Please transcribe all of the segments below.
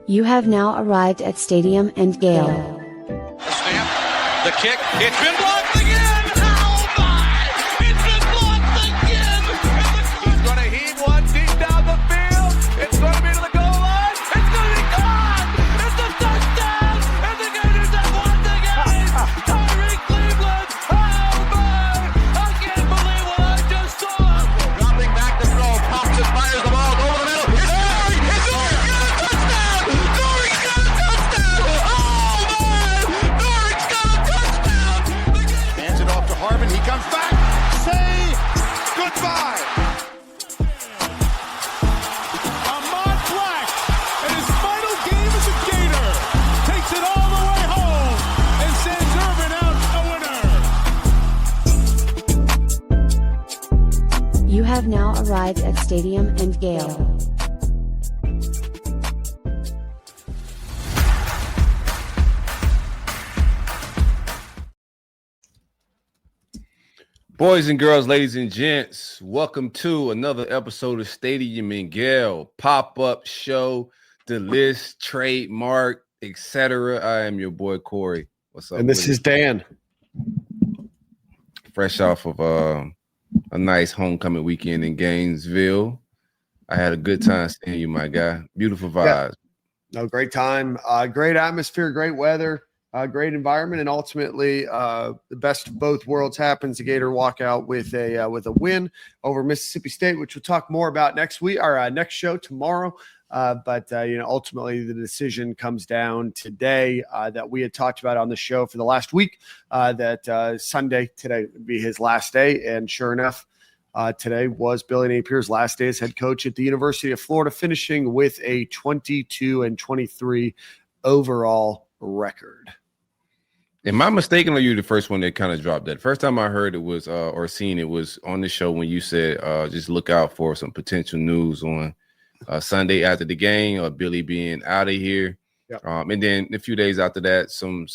You have now arrived at Stadium and Gale. The snap, the kick, it's been blocked again! Oh my! It's been blocked again! He's going to heave one deep down the field. It's going to be to the goal line. It's going to be gone! It's a touchdown! And the Gators have won the game! Tyree Cleveland! Oh my! I can't believe what I just saw! Dropping back to throw, pops and fires the ball over the middle. It's Dory! It's Dory! Got a touchdown! Dory's got a touchdown! Oh man! Dory's got a touchdown! Hands it off to Harvin. He comes back. Say goodbye. Ahmad Black, in his final game as a Gator, takes it all the way home and sends Irvin out a winner. You have now arrived at Stadium and Gale. Boys and girls, ladies and gents, welcome to another episode of Stadium and Gale, pop-up show, the list, trademark, etc. I am your boy Corey. What's up? And this is Dan. Fresh off of a nice homecoming weekend in Gainesville. I had a good time seeing you, my guy. Beautiful vibes. No, great time, great atmosphere, great weather, great environment, and ultimately the best of both worlds happens. The Gator walk out with a win over Mississippi State, which we'll talk more about next week, our next show tomorrow. But ultimately the decision comes down today that we had talked about on the show for the last week, that Sunday today would be his last day. And sure enough, today was Billy Napier's last day as head coach at the University of Florida, finishing with a 22-23 overall record. Am I mistaken, or you the first one that kind of dropped that? First time I heard it was or seen it was on the show when you said just look out for some potential news on Sunday after the game, or Billy being out of here. Yep. And then a few days after that, some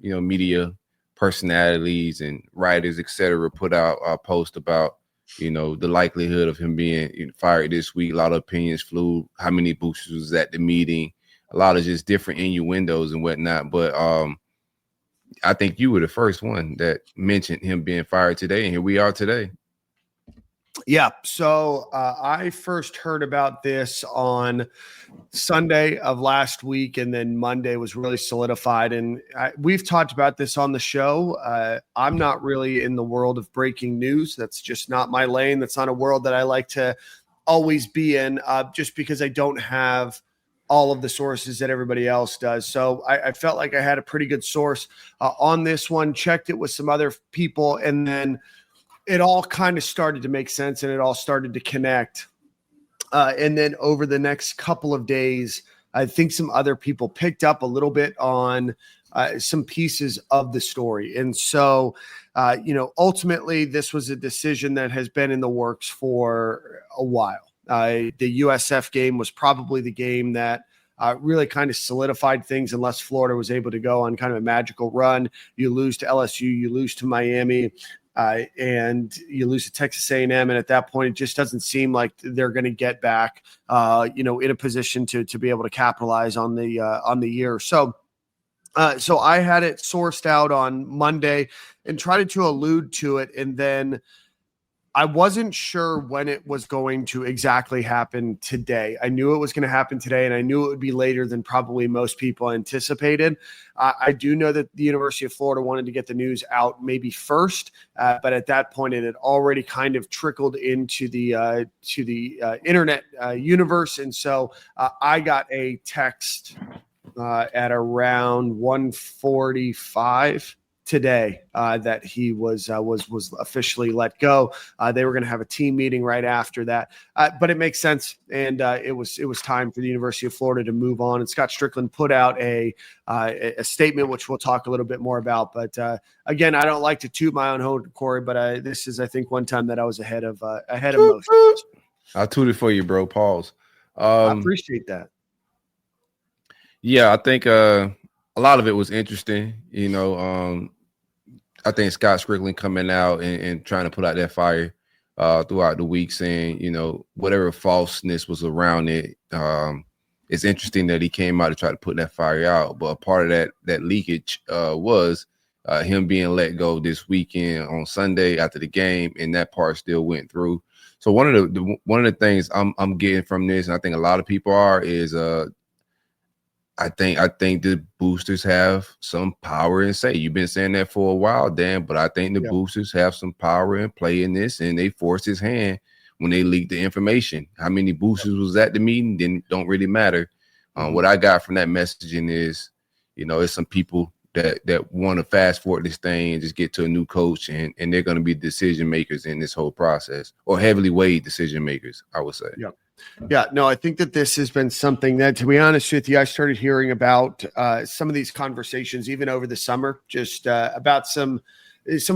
media personalities and writers, etc., put out a post about the likelihood of him being fired this week. A lot of opinions flew. How many boosters was at the meeting? A lot of just different innuendos and whatnot. But I think you were the first one that mentioned him being fired today, and here we are today. Yeah, so I first heard about this on Sunday of last week, and then Monday was really solidified. And we've talked about this on the show. I'm not really in the world of breaking news. That's just not my lane. That's not a world that I like to always be in, just because I don't have all of the sources that everybody else does. So I felt like I had a pretty good source on this one, checked it with some other people, and then it all kind of started to make sense and it all started to connect. And then over the next couple of days, I think some other people picked up a little bit on some pieces of the story. And so, ultimately this was a decision that has been in the works for a while. The USF game was probably the game that really kind of solidified things, unless Florida was able to go on kind of a magical run. You lose to LSU, you lose to Miami, and you lose to Texas A&M. And at that point, it just doesn't seem like they're going to get back, in a position to be able to capitalize on the year. So I had it sourced out on Monday and tried to allude to it. And then I wasn't sure when it was going to exactly happen today. I knew it was going to happen today, and I knew it would be later than probably most people anticipated. I do know that the University of Florida wanted to get the news out maybe first, but at that point it had already kind of trickled into the internet universe. And so I got a text at around 1:45 today that he was officially let go. They were going to have a team meeting right after that, but it makes sense, and it was time for the University of Florida to move on. And Scott Stricklin put out a statement, which we'll talk a little bit more about. But again, I don't like to toot my own horn, Corey, but this is, I think, one time that I was ahead of most. I'll toot it for you, bro. Pause. I appreciate that. Yeah, I think a lot of it was interesting. I think Scott Stricklin coming out and trying to put out that fire throughout the week, saying, whatever falseness was around it, it's interesting that he came out to try to put that fire out. But a part of that leakage was him being let go this weekend on Sunday after the game, and that part still went through. So one of the things I'm getting from this, and I think a lot of people are, is I think the boosters have some power and say. You've been saying that for a while, Dan, but I think the boosters have some power and play in this, and they forced his hand when they leaked the information. How many boosters was at the meeting don't really matter. What I got from that messaging is, it's some people that want to fast forward this thing and just get to a new coach, and they're going to be decision makers in this whole process, or heavily weighed decision makers, I would say. Yeah, no, I think that this has been something that, to be honest with you, I started hearing about some of these conversations even over the summer, just about some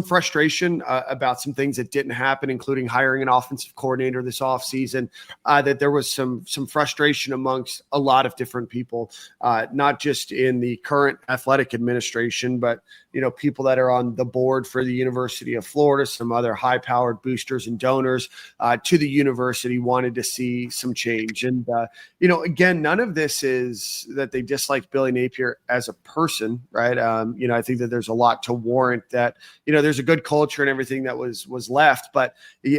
frustration about some things that didn't happen, including hiring an offensive coordinator this offseason, that there was some frustration amongst a lot of different people, not just in the current athletic administration, but people that are on the board for the University of Florida, some other high-powered boosters and donors to the university wanted to see some change. And, again, none of this is that they disliked Billy Napier as a person, right? I think that there's a lot to warrant that, there's a good culture and everything that was left. But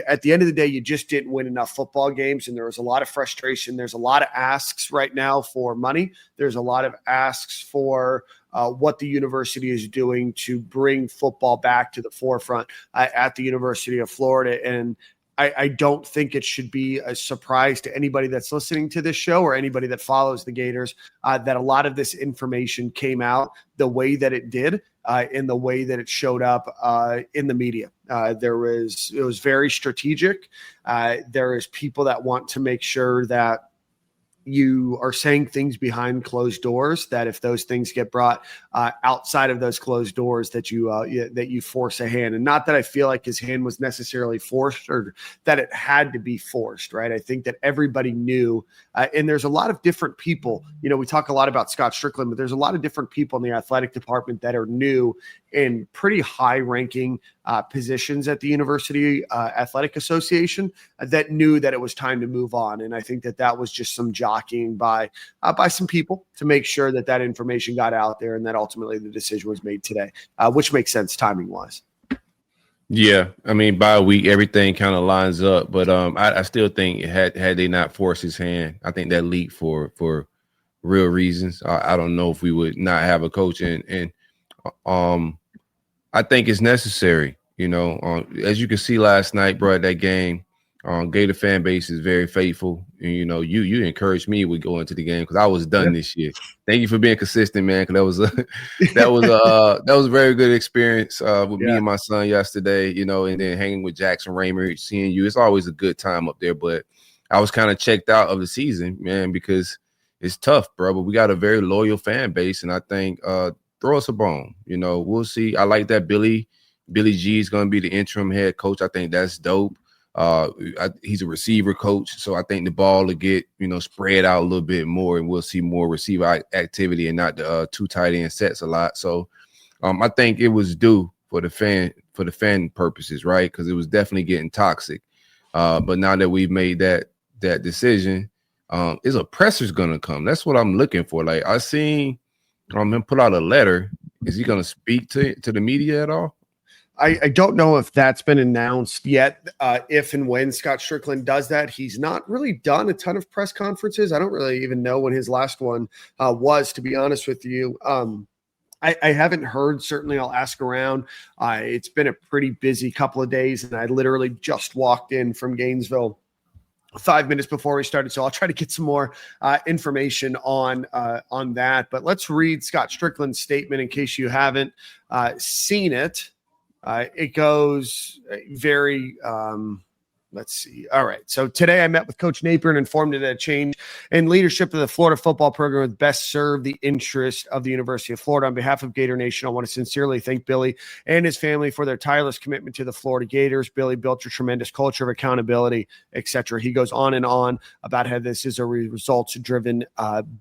at the end of the day, you just didn't win enough football games, and there was a lot of frustration. There's a lot of asks right now for money. There's a lot of asks for what the university is doing to bring football back to the forefront at the University of Florida. And I don't think it should be a surprise to anybody that's listening to this show or anybody that follows the Gators that a lot of this information came out the way that it did, in the way that it showed up in the media. It was very strategic. There is people that want to make sure that you are saying things behind closed doors, that if those things get brought outside of those closed doors, that you force a hand. And not that I feel like his hand was necessarily forced or that it had to be forced, right? I think that everybody knew, and there's a lot of different people. We talk a lot about Scott Stricklin, but there's a lot of different people in the athletic department that are new in pretty high-ranking positions at the University Athletic Association that knew that it was time to move on. And I think that was just some jockeying by some people to make sure that information got out there, and that ultimately the decision was made today, which makes sense timing-wise. Yeah, I mean, by a week, everything kind of lines up. But I still think had they not forced his hand, I think that leaked for real reasons. I don't know if we would not have a coach, and I think it's necessary. As you can see last night, bro, at that game, Gator fan base is very faithful. And, you encouraged me with going to the game because I was done this year. Thank you for being consistent, man. Because that was a very good experience with me and my son yesterday. And then hanging with Jackson Raymer, seeing you. It's always a good time up there. But I was kind of checked out of the season, man, because it's tough, bro. But we got a very loyal fan base, and I think throw us a bone. We'll see. I like that Billy G is going to be the interim head coach. I think that's dope. He's a receiver coach, so I think the ball will get spread out a little bit more, and we'll see more receiver activity and not the two tight end sets a lot. So I think it was due for the fan purposes, right? Because it was definitely getting toxic. But now that we've made that decision, is a presser's gonna come. That's what I'm looking for. Like I seen him put out a letter. Is he gonna speak to the media at all? I don't know if that's been announced yet. If and when Scott Stricklin does that, he's not really done a ton of press conferences. I don't really even know when his last one was, to be honest with you. I haven't heard. Certainly, I'll ask around. It's been a pretty busy couple of days, and I literally just walked in from Gainesville 5 minutes before we started. So I'll try to get some more information on that. But let's read Scott Stricklin's statement in case you haven't seen it. It goes very let's see. All right. So today I met with Coach Napier and informed him that a change in leadership of the Florida football program would best serve the interest of the University of Florida. On behalf of Gator Nation, I want to sincerely thank Billy and his family for their tireless commitment to the Florida Gators. Billy built a tremendous culture of accountability, etc. He goes on and on about how this is a results-driven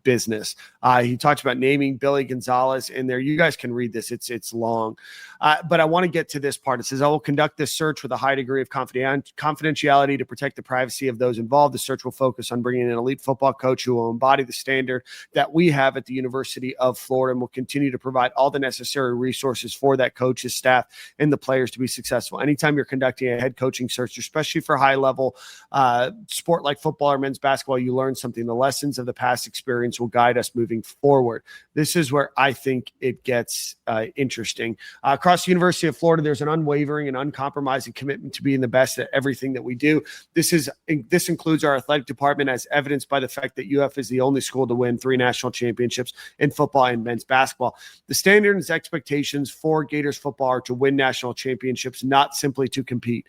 business. He talks about naming Billy Gonzalez in there. You guys can read this. It's long. But I want to get to this part. It says, I will conduct this search with a high degree of confidentiality confidentiality to protect the privacy of those involved. The search will focus on bringing in an elite football coach who will embody the standard that we have at the University of Florida, and will continue to provide all the necessary resources for that coach, his staff, and the players to be successful. Anytime you're conducting a head coaching search, especially for high-level sport like football or men's basketball, you learn something. The lessons of the past experience will guide us moving forward. This is where I think it gets interesting. Across the University of Florida, there's an unwavering and uncompromising commitment to being the best at everything that we do. This includes our athletic department, as evidenced by the fact that UF is the only school to win 3 national championships in football and men's basketball. The standards and expectations for Gators football are to win national championships, not simply to compete.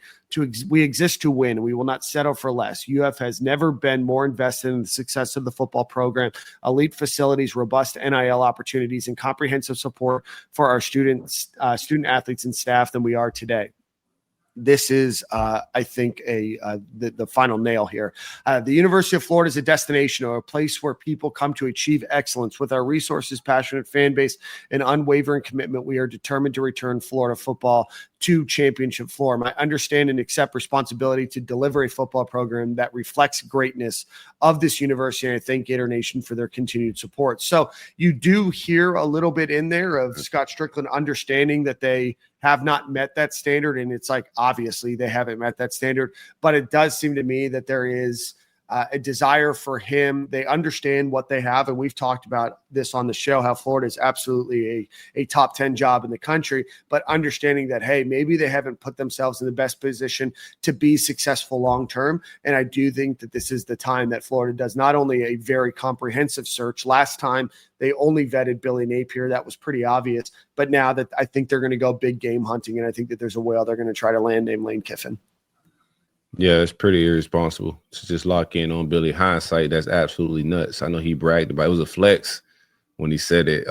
We exist to win. We will not settle for less. UF has never been more invested in the success of the football program, elite facilities, robust NIL opportunities, and comprehensive support for our student athletes and staff than we are today. This is, I think, the final nail here. The University of Florida is a destination, or a place where people come to achieve excellence. With our resources, passionate fan base, and unwavering commitment, we are determined to return Florida football to championship form. I understand and accept responsibility to deliver a football program that reflects greatness of this university, and I thank Gator Nation for their continued support. So you do hear a little bit in there of Scott Stricklin understanding that they have not met that standard, and it's like, obviously they haven't met that standard, but it does seem to me that there is a desire for him. They understand what they have, and we've talked about this on the show, how Florida is absolutely a top 10 job in the country, but understanding that, hey, maybe they haven't put themselves in the best position to be successful long-term. And I do think that this is the time that Florida does not only a very comprehensive search. Last time they only vetted Billy Napier. That was pretty obvious. But now that I think they're going to go big game hunting, and I think that there's a whale they're going to try to land named Lane Kiffin. Yeah, it's pretty irresponsible to just lock in on Billy. Hindsight, that's absolutely nuts. I know he bragged about it. It was a flex when he said it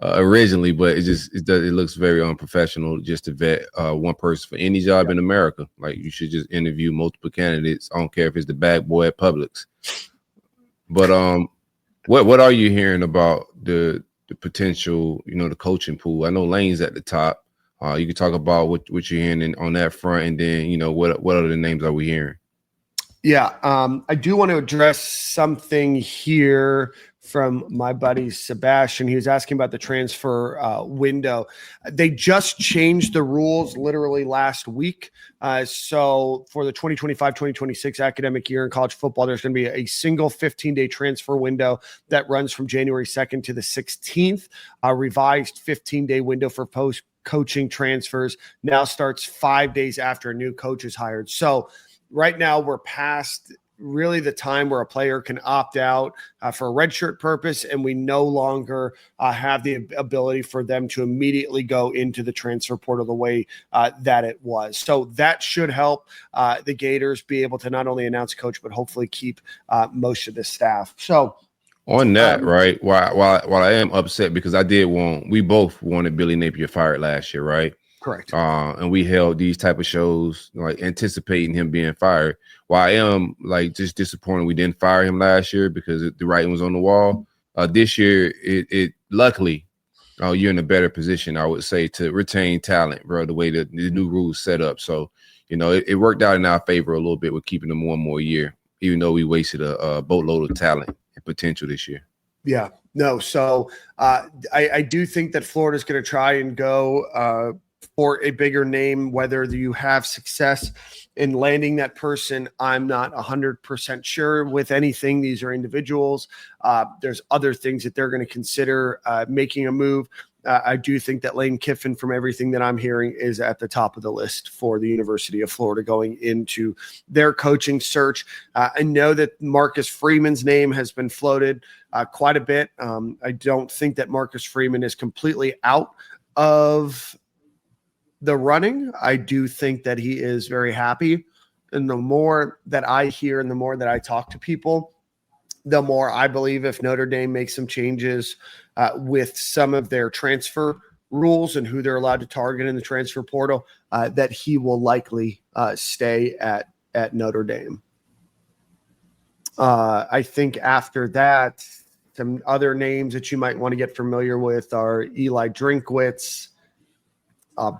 originally, but it looks very unprofessional just to vet one person for any job in America. Like, you should just interview multiple candidates. I don't care if it's the bag boy at Publix. But what are you hearing about the potential, the coaching pool? I know Lane's at the top. You can talk about what you're hearing on that front, and then, what other names are we hearing? Yeah, I do want to address something here from my buddy Sebastian. He was asking about the transfer window. They just changed the rules literally last week. So for the 2025-2026 academic year in college football, there's going to be a single 15-day transfer window that runs from January 2nd to the 16th. A revised 15-day window for post-coaching transfers now starts 5 days after a new coach is hired. So right now we're past really the time where a player can opt out for a redshirt purpose, and we no longer have the ability for them to immediately go into the transfer portal the way that it was. So that should help the Gators be able to not only announce a coach, but hopefully keep most of the staff. So on that, right, while I am upset because we both wanted Billy Napier fired last year, right? Correct. And we held these type of shows, like anticipating him being fired. While I am just disappointed we didn't fire him last year because the writing was on the wall. This year, it luckily, you're in a better position, I would say, to retain talent, bro, the way the new rules set up. So, it worked out in our favor a little bit with keeping him 1 more year, even though we wasted a boatload of talent and potential this year. Yeah, no. So I do think that Florida's going to try and go for a bigger name. Whether you have success in landing that person, I'm not 100% sure with anything. These are individuals. There's other things that they're going to consider making a move. I do think that Lane Kiffin, from everything that I'm hearing, is at the top of the list for the University of Florida going into their coaching search. I know that Marcus Freeman's name has been floated quite a bit. I don't think that Marcus Freeman is completely out of the running. I do think that he is very happy. And the more that I hear and the more that I talk to people, the more I believe if Notre Dame makes some changes with some of their transfer rules and who they're allowed to target in the transfer portal, that he will likely stay at Notre Dame. I think after that, some other names that you might want to get familiar with are Eli Drinkwitz,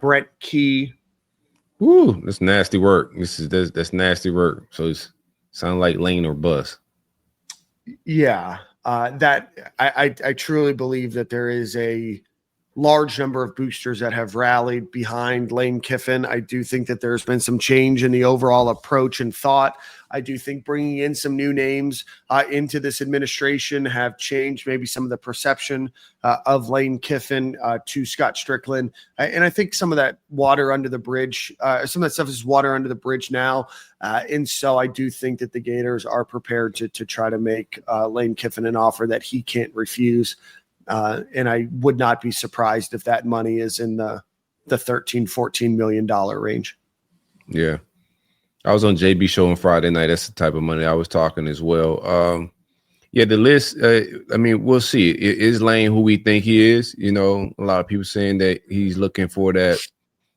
Brett Key, Woo, that's nasty work. That's nasty work. So it's sound like Lane or bust. Yeah, that I truly believe that there is a large number of boosters that have rallied behind Lane Kiffin. I do think that there's been some change in the overall approach and thought. I do think bringing in some new names into this administration have changed maybe some of the perception of Lane Kiffin to Scott Stricklin. And I think some of that water under the bridge, some of that stuff is water under the bridge now. And so I do think that the Gators are prepared to try to make Lane Kiffin an offer that he can't refuse. And I would not be surprised if that money is in the $13-14 million range. Yeah. I was on JB show on Friday night. That's the type of money I was talking as well. Yeah, the list, I mean, we'll see. Is Lane who we think he is? You know, a lot of people saying that he's looking for that,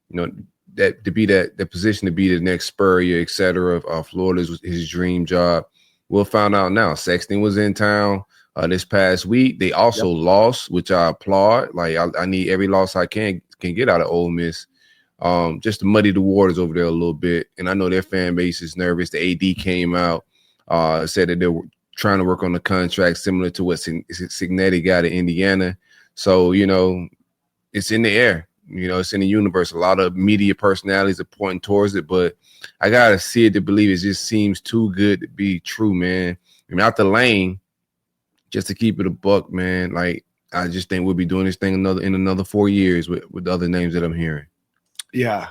you know, that to be that position to be the next Spurrier, et cetera. Florida's his dream job. We'll find out now. Sexton was in town this past week. They also lost, which I applaud. Like I need every loss I can get out of Ole Miss. Just to muddy the waters over there a little bit. And I know their fan base is nervous. The AD came out, said that they were trying to work on the contract similar to what Signetti got in Indiana. So, you know, it's in the air. You know, it's in the universe. A lot of media personalities are pointing towards it, but I got to see it to believe it. Just seems too good to be true, man. I mean, out the lane, just to keep it a buck, man, like I just think we'll be doing this thing in another 4 years with the other names that I'm hearing. Yeah.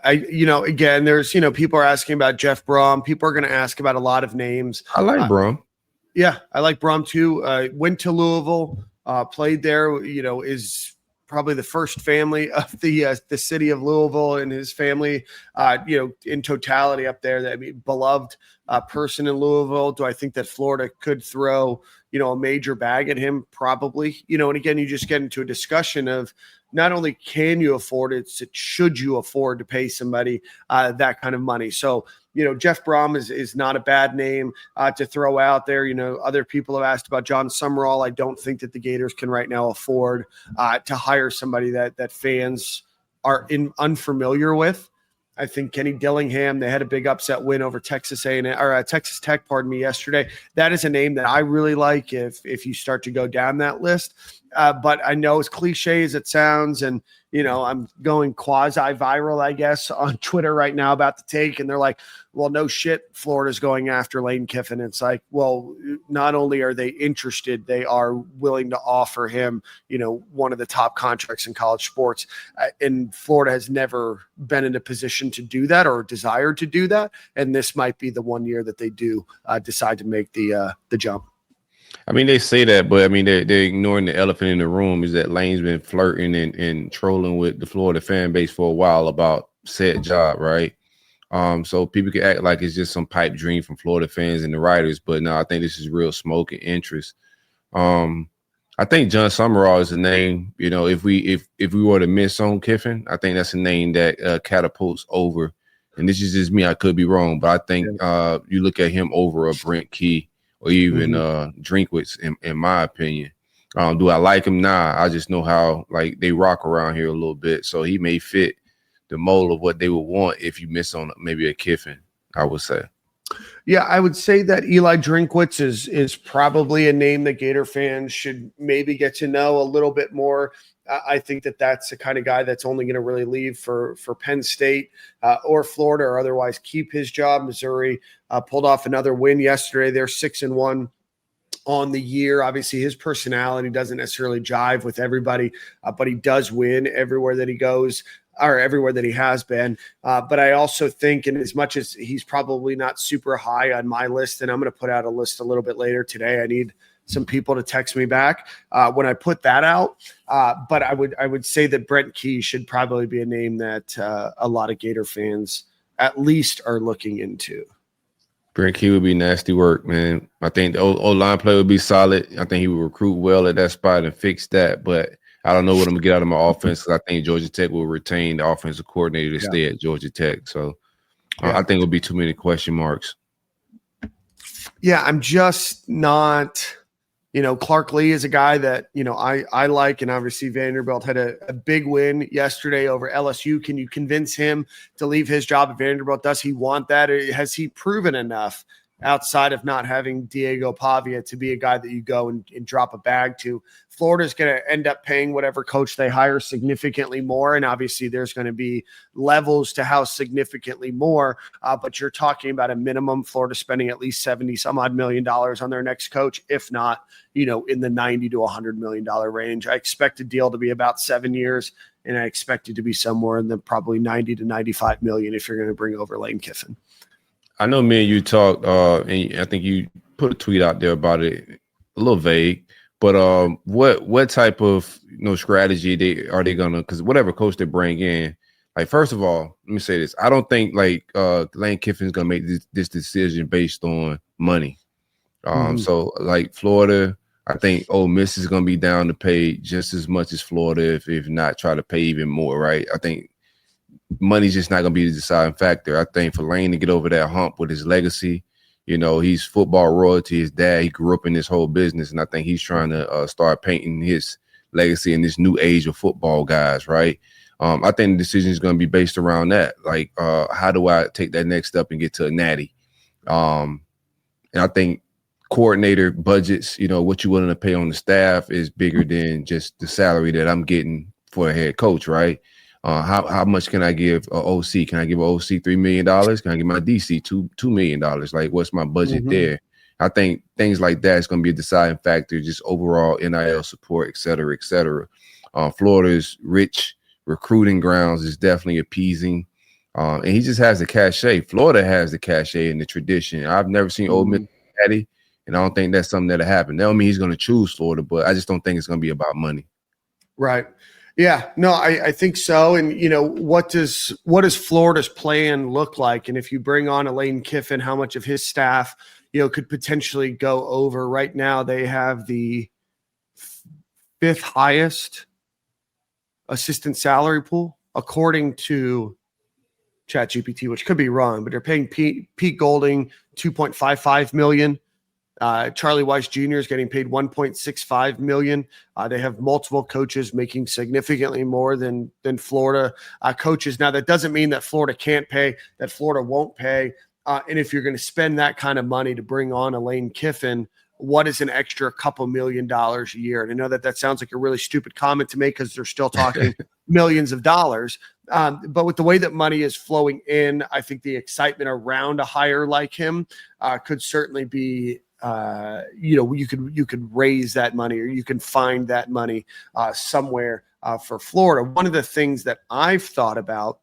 Again, there's, people are asking about Jeff Brom. People are going to ask about a lot of names. I like Brom. Yeah, I like Brom too. Went to Louisville, played there, is probably the first family of the city of Louisville and his family, in totality up there. That beloved person in Louisville. Do I think that Florida could throw, a major bag at him? Probably. And again, you just get into a discussion of not only can you afford it, it's should you afford to pay somebody that kind of money. So, Jeff Brom is not a bad name to throw out there. Other people have asked about John Summerall. I don't think that the Gators can right now afford to hire somebody that fans are unfamiliar with. I think Kenny Dillingham, they had a big upset win over Texas Tech, yesterday. That is a name that I really like if you start to go down that list. But I know as cliche as it sounds, and I'm going quasi-viral, I guess, on Twitter right now about the take, and they're like, well, no shit, Florida's going after Lane Kiffin. It's like, well, not only are they interested, they are willing to offer him, one of the top contracts in college sports. And Florida has never been in a position to do that or desired to do that. And this might be the 1 year that they do decide to make the jump. I mean, they say that, but I mean, they're ignoring the elephant in the room is that Lane's been flirting and trolling with the Florida fan base for a while about said job, right? So people can act like it's just some pipe dream from Florida fans and the writers, but no, I think this is real smoke and interest. I think John Summerall is a name, if we were to miss on Kiffin, I think that's a name that catapults over. And this is just me, I could be wrong, but I think you look at him over a Brent Key or even Drinkwitz, in my opinion. Do I like him? Nah, I just know how they rock around here a little bit. So he may fit the mold of what they would want if you miss on maybe a Kiffin, I would say. Yeah, I would say that Eli Drinkwitz is probably a name that Gator fans should maybe get to know a little bit more. I think that that's the kind of guy that's only going to really leave for Penn State or Florida or otherwise keep his job. Missouri pulled off another win yesterday. They're 6-1 on the year. Obviously, his personality doesn't necessarily jive with everybody, but he does win everywhere that he goes or everywhere that he has been. But I also think, and as much as he's probably not super high on my list, and I'm going to put out a list a little bit later today, I need some people to text me back when I put that out. But I would say that Brent Key should probably be a name that a lot of Gator fans at least are looking into. Brent Key would be nasty work, man. I think the O-line play would be solid. I think he would recruit well at that spot and fix that. But I don't know what I'm going to get out of my offense because I think Georgia Tech will retain the offensive coordinator to stay at Georgia Tech. So I think it'll be too many question marks. Yeah, I'm just not – Clark Lee is a guy that, I like, and obviously Vanderbilt had a big win yesterday over LSU. Can you convince him to leave his job at Vanderbilt? Does he want that? Or has he proven enough outside of not having Diego Pavia to be a guy that you go and drop a bag to? Florida's going to end up paying whatever coach they hire significantly more. And obviously there's going to be levels to how significantly more, but you're talking about a minimum Florida spending at least 70 some odd $1 million on their next coach, if not, in the 90 to $100 million range. I expect a deal to be about 7 years, and I expect it to be somewhere in the probably 90 to 95 million if you're going to bring over Lane Kiffin. I know me and you talked, and I think you put a tweet out there about it, a little vague, but what type of strategy are they gonna? Because whatever coach they bring in, like, first of all, let me say this: I don't think Lane Kiffin's gonna make this decision based on money. So like Florida, I think Ole Miss is gonna be down to pay just as much as Florida, if not try to pay even more. Right? I think money's just not going to be the deciding factor. I think for Lane to get over that hump with his legacy, he's football royalty. His dad, he grew up in this whole business, and I think he's trying to start painting his legacy in this new age of football guys, right? I think the decision is going to be based around that. Like, how do I take that next step and get to a natty? And I think coordinator budgets, what you're willing to pay on the staff is bigger than just the salary that I'm getting for a head coach, right? How much can I give a OC? Can I give an OC $3 million? Can I give my DC $2 million? Like, what's my budget there? I think things like that is going to be a deciding factor, just overall NIL support, et cetera, et cetera. Florida's rich recruiting grounds is definitely appeasing. And he just has the cachet. Florida has the cachet and the tradition. I've never seen Ole Miss Daddy, and I don't think that's something that'll happen. That don't mean he's going to choose Florida, but I just don't think it's going to be about money. Right. Yeah, no, I think so. And, what does Florida's plan look like? And if you bring on Lane Kiffin, how much of his staff, could potentially go over? Right now, they have the 5th highest assistant salary pool, according to ChatGPT, which could be wrong, but they're paying Pete Golding $2.55 million. Charlie Weiss Jr. is getting paid $1.65 million. They have multiple coaches making significantly more than Florida coaches. Now, that doesn't mean that Florida can't pay, that Florida won't pay. And if you're going to spend that kind of money to bring on Lane Kiffin, what is an extra couple $1 million a year? And I know that sounds like a really stupid comment to make because they're still talking millions of dollars. But with the way that money is flowing in, I think the excitement around a hire like him could certainly be you could raise that money, or you can find that money somewhere for Florida. One of the things that I've thought about,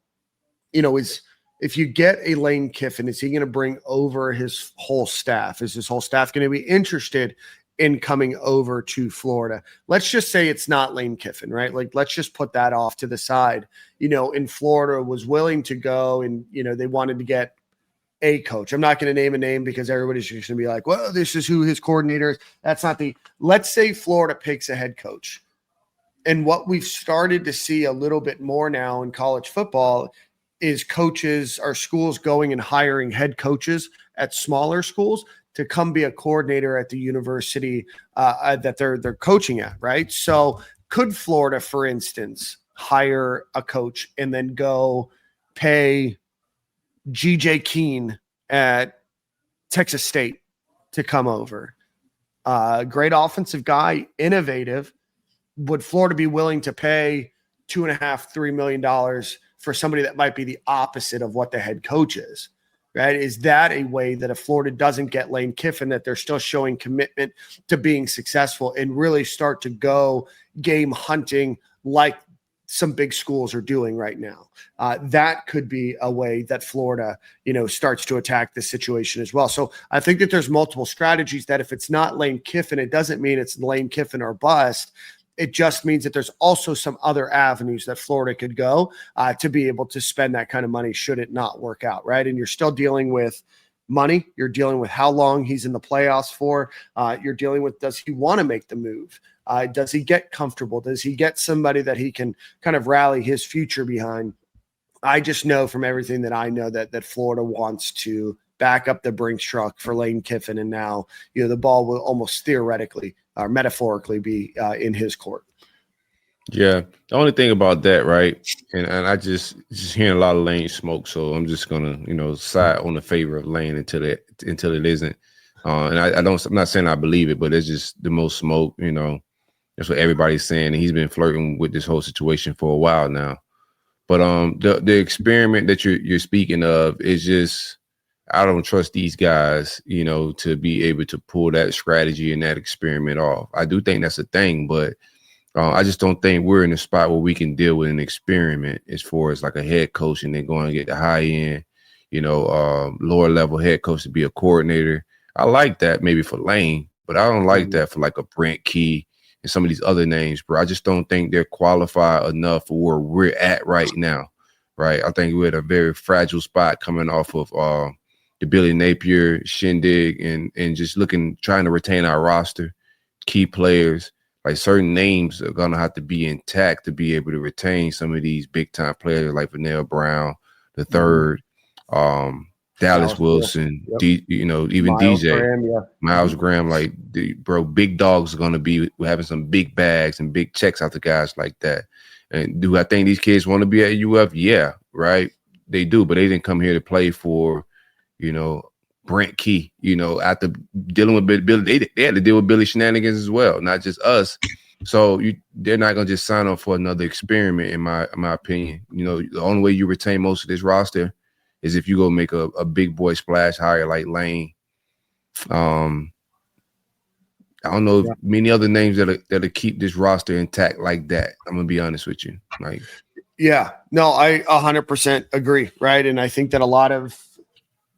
is if you get a Lane Kiffin, is he going to bring over his whole staff? Is his whole staff going to be interested in coming over to Florida? Let's just say it's not Lane Kiffin, right? Like, let's just put that off to the side. In Florida was willing to go, and, they wanted to get a coach. I'm not going to name a name because everybody's just going to be like, well, this is who his coordinator is. That's not let's say Florida picks a head coach. And what we've started to see a little bit more now in college football is coaches or schools going and hiring head coaches at smaller schools to come be a coordinator at the university that they're coaching at, right? So could Florida, for instance, hire a coach and then go pay G.J. Keene at Texas State to come over? Great offensive guy, innovative. Would Florida be willing to pay $2.5–3 million for somebody that might be the opposite of what the head coach is? Right? Is that a way that if Florida doesn't get Lane Kiffin, that they're still showing commitment to being successful and really start to go game hunting like some big schools are doing right now? That could be a way that Florida, starts to attack this situation as well. So I think that there's multiple strategies that if it's not Lane Kiffin, it doesn't mean it's Lane Kiffin or bust. It just means that there's also some other avenues that Florida could go to be able to spend that kind of money should it not work out, right? And you're still dealing with money. You're dealing with how long he's in the playoffs for. You're dealing with, does he want to make the move? Does he get comfortable? Does he get somebody that he can kind of rally his future behind? I just know from everything that I know that Florida wants to back up the Brinks truck for Lane Kiffin. And now, the ball will almost theoretically or metaphorically be in his court. Yeah, the only thing about that, right? And I just hearing a lot of Lane smoke, so I'm just gonna side on the favor of Lane until it isn't. And I'm not saying I believe it, but it's just the most smoke. That's what everybody's saying, and he's been flirting with this whole situation for a while now. But the experiment that you're speaking of is just, I don't trust these guys, to be able to pull that strategy and that experiment off. I do think that's a thing, but I just don't think we're in a spot where we can deal with an experiment as far as like a head coach and then going to get the high end, lower level head coach to be a coordinator. I like that maybe for Lane, but I don't like that for like a Brent Key and some of these other names, bro. I just don't think they're qualified enough for where we're at right now, right? I think we're at a very fragile spot coming off of the Billy Napier shindig and just trying to retain our roster, key players. Like certain names are going to have to be intact to be able to retain some of these big time players like Vanell Brown, the third, Dallas Wilson, even Miles DJ, Miles Graham. Like, big dogs are going to be having some big bags and big checks out to guys like that. And do I think these kids want to be at UF? Yeah, right. They do, but they didn't come here to play for, Brent Key, after dealing with Billy, they had to deal with Billy shenanigans as well, not just us. So they're not going to just sign up for another experiment, in my opinion. The only way you retain most of this roster is if you go make a big boy splash hire like Lane. I don't know many other names that'll keep this roster intact like that. I'm going to be honest with you. Yeah, no, I 100% agree. Right. And I think that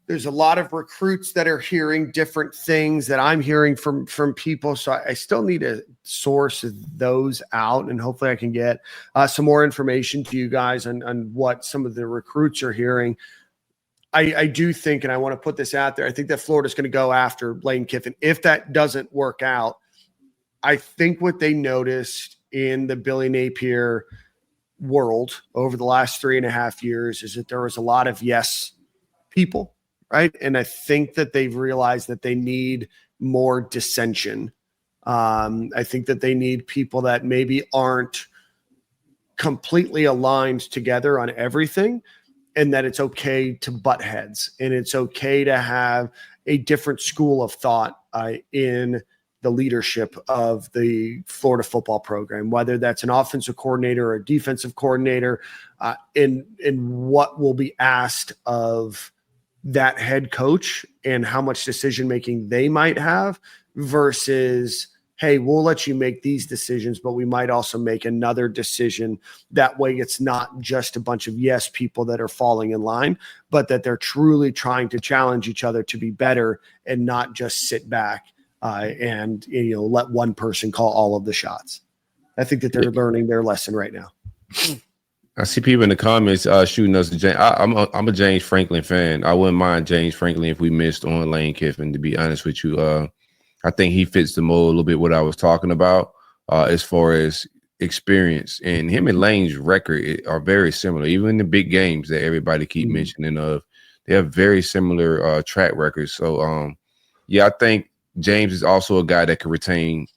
there's a lot of recruits that are hearing different things that I'm hearing from people. So I still need to source those out, and hopefully I can get some more information to you guys on what some of the recruits are hearing. I do think, and I want to put this out there, I think that Florida's going to go after Lane Kiffin. If that doesn't work out, I think what they noticed in the Billy Napier world over the last 3.5 years is that there was a lot of yes people. Right. And I think that they've realized that they need more dissension. I think that they need people that maybe aren't completely aligned together on everything, and that it's okay to butt heads, and it's okay to have a different school of thought in the leadership of the Florida football program, whether that's an offensive coordinator or a defensive coordinator, in what will be asked of that head coach and how much decision-making they might have versus, hey, we'll let you make these decisions, but we might also make another decision. That way it's not just a bunch of yes people that are falling in line, but that they're truly trying to challenge each other to be better and not just sit back and let one person call all of the shots. I think that they're learning their lesson right now. I see people in the comments shooting us. I'm a James Franklin fan. I wouldn't mind James Franklin if we missed on Lane Kiffin, to be honest with you. I think he fits the mold a little bit what I was talking about as far as experience. And him and Lane's record are very similar. Even in the big games that everybody keep mentioning of, they have very similar track records. So, I think James is also a guy that can retain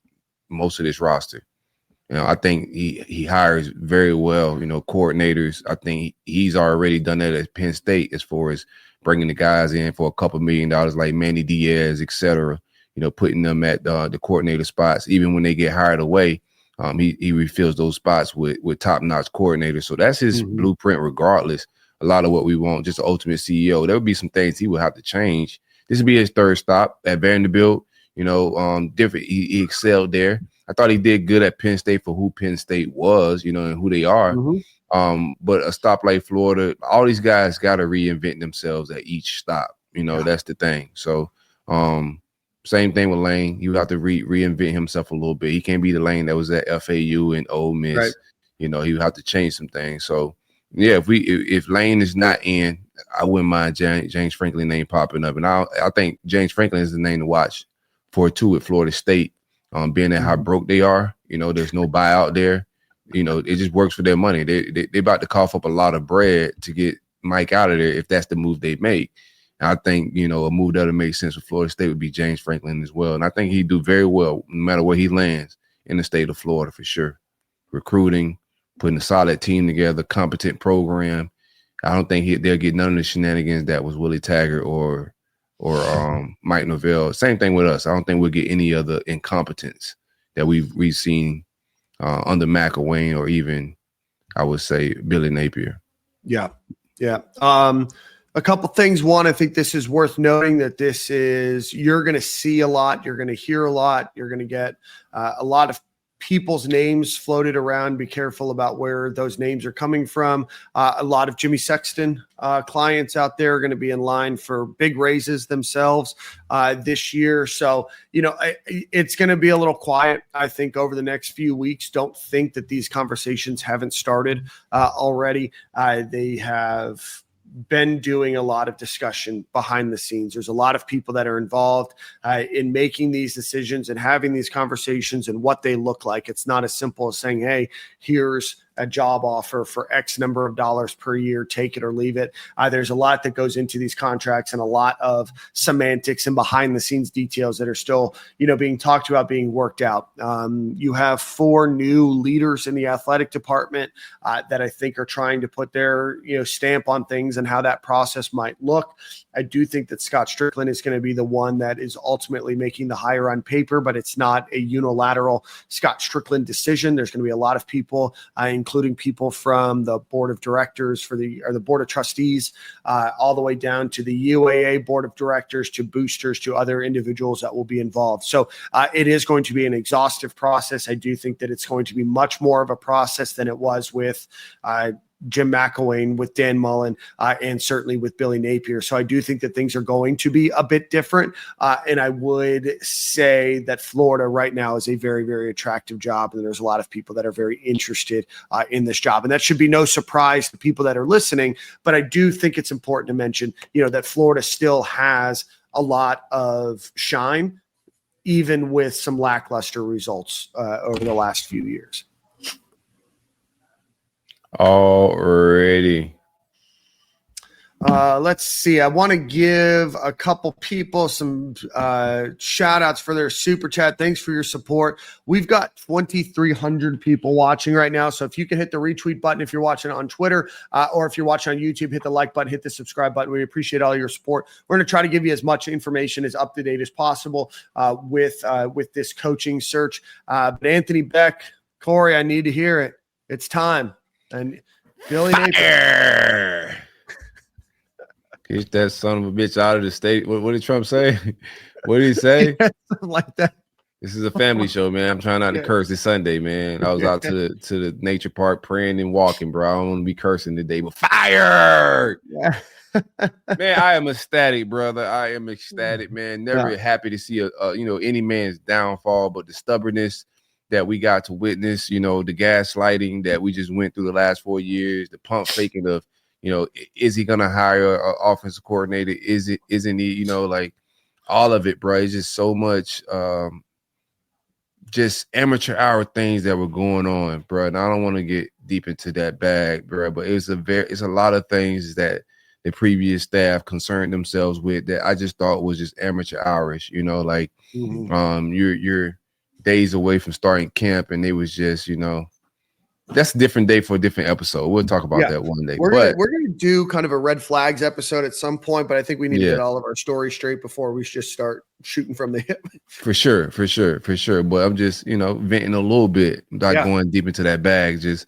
most of this roster. I think he hires very well, coordinators. I think he's already done that at Penn State as far as bringing the guys in for a couple $1 million like Manny Diaz, et cetera, putting them at the coordinator spots. Even when they get hired away, he refills those spots with top-notch coordinators. So that's his blueprint regardless. A lot of what we want, just the ultimate CEO. There would be some things he would have to change. This would be his third stop at Vanderbilt. Different. He excelled there. I thought he did good at Penn State for who Penn State was, and who they are. But a stop like Florida, all these guys got to reinvent themselves at each stop. That's the thing. So same thing with Lane. You have to reinvent himself a little bit. He can't be the Lane that was at FAU and Ole Miss. Right. He would have to change some things. So, yeah, if Lane is not in, I wouldn't mind James Franklin name popping up. And I think James Franklin is the name to watch for, too, at Florida State. Being at how broke they are, there's no buyout there. It just works for their money. They about to cough up a lot of bread to get Mike out of there if that's the move they make. And I think, you know, a move that would make sense for Florida State would be James Franklin as well. And I think he'd do very well no matter where he lands in the state of Florida for sure. Recruiting, putting a solid team together, competent program. I don't think they'll get none of the shenanigans that was Willie Taggart or Mike Norvell. Same thing with us. I don't think we'll get any other incompetence that we've seen under McElwain or even, I would say, Billy Napier. Yeah. A couple things. One, I think this is worth noting that you're going to see a lot. You're going to hear a lot. You're going to get a lot of people's names floated around. Be careful about where those names are coming from. A lot of Jimmy Sexton clients out there are going to be in line for big raises themselves this year. So, you know, it's going to be a little quiet, I think, over the next few weeks. Don't think that these conversations haven't started already. They have been doing a lot of discussion behind the scenes. There's a lot of people that are involved in making these decisions and having these conversations and what they look like. It's not as simple as saying, hey, here's a job offer for X number of dollars per year, take it or leave it. There's a lot that goes into these contracts and a lot of semantics and behind the scenes details that are still, you know, being talked about, being worked out. You have 4 new leaders in the athletic department that I think are trying to put their, you know, stamp on things and how that process might look. I do think that Scott Stricklin is going to be the one that is ultimately making the hire on paper, but it's not a unilateral Scott Stricklin decision. There's going to be a lot of people, including people from the board of directors or the board of trustees, all the way down to the UAA board of directors, to boosters, to other individuals that will be involved. So it is going to be an exhaustive process. I do think that it's going to be much more of a process than it was with Jim McElwain, with Dan Mullen, and certainly with Billy Napier. So I do think that things are going to be a bit different. And I would say that Florida right now is a very, very attractive job. And there's a lot of people that are very interested in this job. And that should be no surprise to people that are listening. But I do think it's important to mention, you know, that Florida still has a lot of shine, even with some lackluster results over the last few years. Already. Let's see. I want to give a couple people some shout outs for their super chat. Thanks for your support. We've got 2,300 people watching right now. So if you can hit the retweet button, if you're watching on Twitter, or if you're watching on YouTube, hit the like button, hit the subscribe button. We appreciate all your support. We're going to try to give you as much information as up to date as possible with this coaching search. But Anthony Beck, Corey, I need to hear it. It's time. And Billy Napier. Get that son of a bitch out of the state. What did Trump say? What did he say? Yeah, something like that. This is a family show, man. I'm trying not to curse this Sunday, man. I was out to the nature park praying and walking, bro. I don't want to be cursing today, but fire! Yeah. Man, I am ecstatic, brother. I am ecstatic, man. Never happy to see any man's downfall, but the stubbornness that we got to witness, you know, the gaslighting that we just went through the last 4 years, the pump faking of, you know, is he going to hire an offensive coordinator? Isn't he, you know, like all of it, bro. It's just so much just amateur hour things that were going on, bro. And I don't want to get deep into that bag, bro, but it's a lot of things that the previous staff concerned themselves with that I just thought was just amateur hourish, you know, like you're days away from starting camp, and it was just, you know, that's a different day for a different episode. We'll talk about that one day. We're gonna do kind of a red flags episode at some point, but I think we need to get all of our stories straight before we just start shooting from the hip. For sure. But I'm just, you know, venting a little bit, not going deep into that bag. Just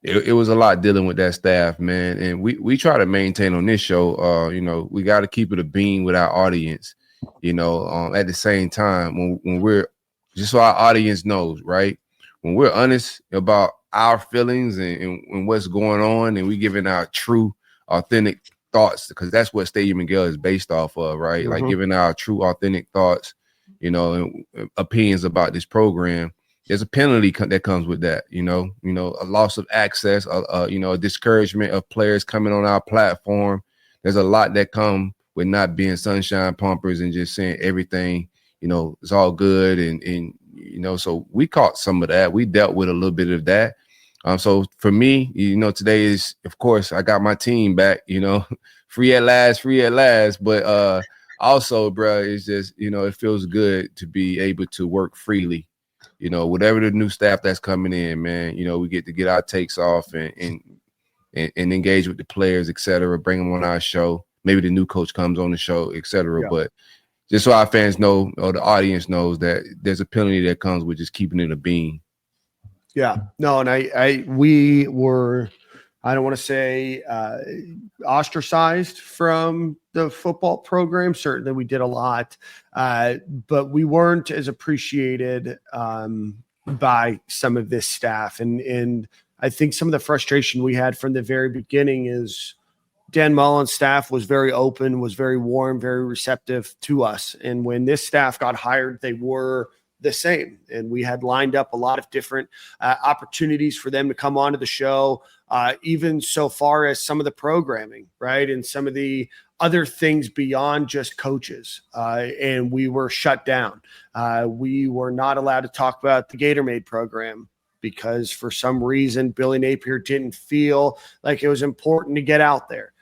it was a lot dealing with that staff, man. And we try to maintain on this show, you know, we got to keep it a beam with our audience, you know, at the same time when we're, just so our audience knows, right? When we're honest about our feelings and what's going on, and we giving our true, authentic thoughts, because that's what Stadium and Gale is based off of, right? Like giving our true, authentic thoughts, you know, and opinions about this program. There's a penalty that comes with that, you know, a loss of access, you know, a discouragement of players coming on our platform. There's a lot that come with not being sunshine pumpers and just saying everything, you know, it's all good. And you know, so we caught some of that. We dealt with a little bit of that. So for me, today is, of course, I got my team back, free at last. But also, bro, it's just, it feels good to be able to work freely. Whatever the new staff that's coming in, man, we get to get our takes off and engage with the players, et cetera, bring them on our show. Maybe the new coach comes on the show, et cetera. Yeah. But just so our fans know, or the audience knows, that there's a penalty that comes with just keeping it a bean. Yeah, no, and we were, I don't want to say ostracized from the football program. Certainly we did a lot, but we weren't as appreciated by some of this staff. And I think some of the frustration we had from the very beginning is Dan Mullen's staff was very open, was very warm, very receptive to us. And when this staff got hired, they were the same. And we had lined up a lot of different opportunities for them to come onto the show, even so far as some of the programming, right? And some of the other things beyond just coaches. And we were shut down. We were not allowed to talk about the Gatorade program because for some reason, Billy Napier didn't feel like it was important to get out there.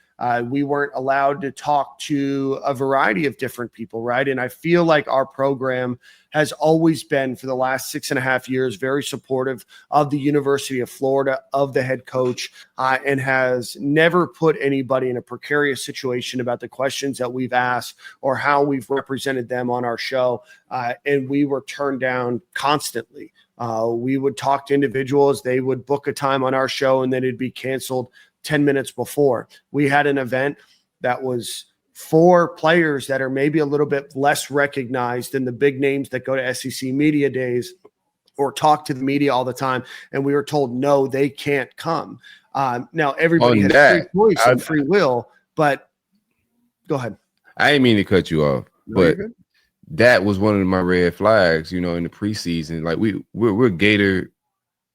We weren't allowed to talk to a variety of different people, right? And I feel like our program has always been, for the last 6.5 years, very supportive of the University of Florida, of the head coach, and has never put anybody in a precarious situation about the questions that we've asked or how we've represented them on our show. And we were turned down constantly. We would talk to individuals, they would book a time on our show, and then it'd be canceled 10 minutes before. We had an event that was for players that are maybe a little bit less recognized than the big names that go to SEC media days or talk to the media all the time. And we were told, no, they can't come. Now everybody has free choice and free will, but go ahead. I didn't mean to cut you off, but that was one of my red flags, in the preseason. Like we're Gator.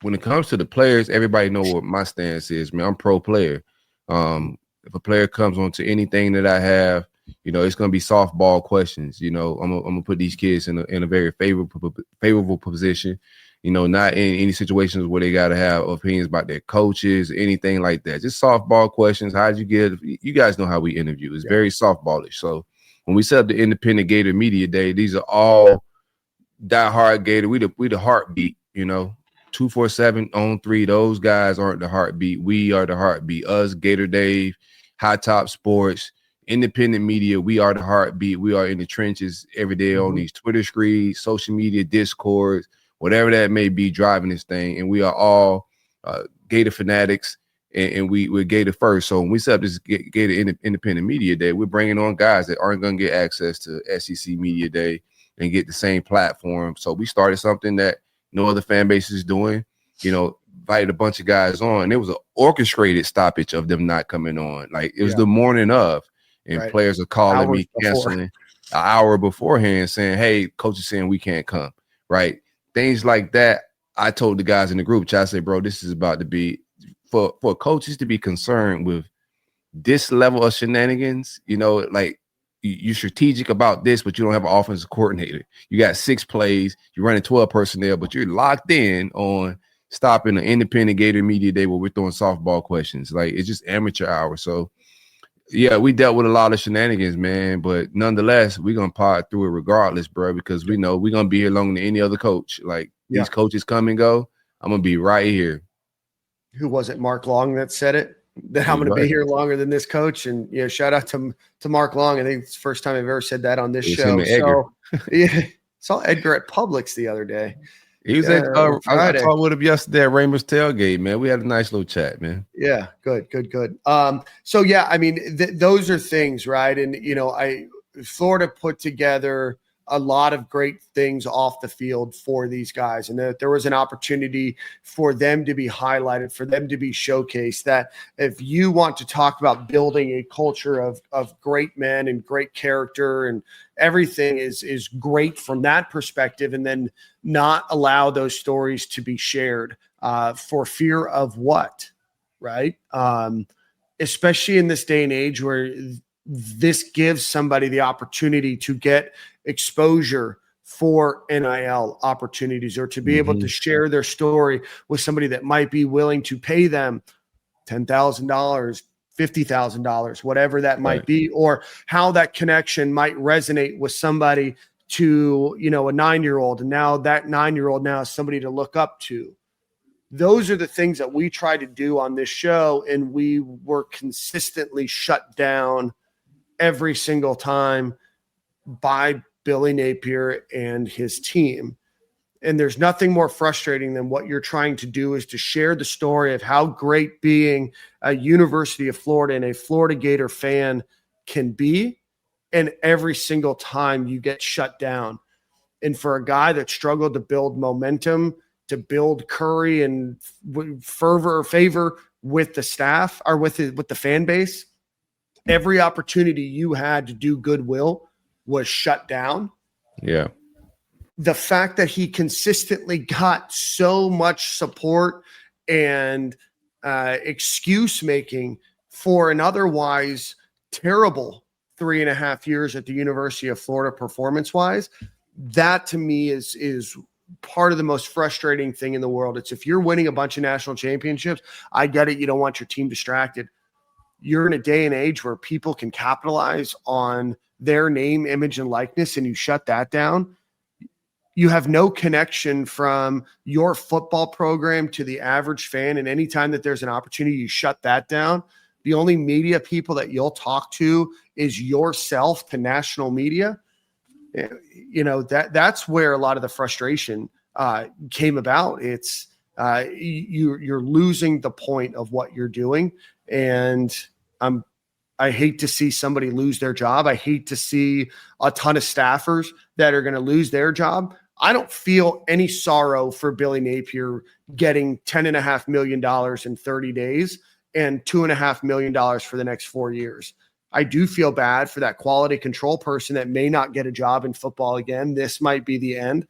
When it comes to the players, everybody know what my stance is, man. I'm pro player. If a player comes onto anything that I have, it's going to be softball questions. I'm gonna put these kids in a very favorable position. Not in any situations where they got to have opinions about their coaches, anything like that. Just softball questions. How'd you get? You guys know how we interview. It's very softballish. So when we set up the Independent Gator Media Day, these are all diehard Gator. We the heartbeat. 247 on 3. Those guys aren't the heartbeat. We are the heartbeat. Us, Gator Dave, High Top Sports, independent media. We are the heartbeat. We are in the trenches every day on these Twitter screens, social media, Discords, whatever that may be, driving this thing. And we are all Gator fanatics, and we're Gator first. So when we set up this Gator Independent Media Day, we're bringing on guys that aren't going to get access to SEC Media Day and get the same platform. So we started something that no other fan base is doing, invited a bunch of guys on. It was an orchestrated stoppage of them not coming on. Like it was the morning of, and players are calling me, canceling an hour beforehand saying, hey, coach is saying we can't come, right? Things like that. I told the guys in the group chat, I said, bro, this is about to be, for coaches to be concerned with this level of shenanigans, like, you're strategic about this, but you don't have an offensive coordinator. You got 6 plays, you're running 12 personnel, but you're locked in on stopping an Independent Gator Media Day where we're throwing softball questions. Like, it's just amateur hour. So, yeah, we dealt with a lot of shenanigans, man, but nonetheless, we're going to pod through it regardless, bro, because we know we're going to be here longer than any other coach. Like, these coaches come and go. I'm going to be right here. Who was it, Mark Long, that said it? That I'm going to be here longer than this coach. And shout out to Mark Long. I think it's the first time I've ever said that on this show. So saw Edgar at Publix the other day. He was at I talked with him yesterday at Rainbow's Tailgate, man. We had a nice little chat, man. Yeah, good. So yeah, I mean, those are things, right? And Florida put together a lot of great things off the field for these guys. And there was an opportunity for them to be highlighted, for them to be showcased, that if you want to talk about building a culture of great men and great character, and everything is great from that perspective, and then not allow those stories to be shared for fear of what, right? Especially in this day and age where this gives somebody the opportunity to get exposure for NIL opportunities, or to be able to share their story with somebody that might be willing to pay them $10,000, $50,000, whatever that might be, or how that connection might resonate with somebody to, a 9-year-old. And now that 9-year-old now is somebody to look up to. Those are the things that we try to do on this show. And we were consistently shut down every single time by Billy Napier and his team. And there's nothing more frustrating than what you're trying to do is to share the story of how great being a University of Florida and a Florida Gator fan can be. And every single time you get shut down. And for a guy that struggled to build momentum, to build curry and favor with the staff or with the fan base, every opportunity you had to do goodwill was shut down. Yeah. The fact that he consistently got so much support and excuse making for an otherwise terrible 3.5 years at the University of Florida performance wise, that to me is part of the most frustrating thing in the world. It's if you're winning a bunch of national championships, I get it. You don't want your team distracted. You're in a day and age where people can capitalize on their name, image, and likeness, and you shut that down. You have no connection from your football program to the average fan. And anytime that there's an opportunity, you shut that down. The only media people that you'll talk to is yourself to national media. That's where a lot of the frustration came about. It's you're losing the point of what you're doing. And I hate to see somebody lose their job. I hate to see a ton of staffers that are going to lose their job. I don't feel any sorrow for Billy Napier getting $10.5 million in 30 days and $2.5 million for the next 4 years. I do feel bad for that quality control person that may not get a job in football again. This might be the end.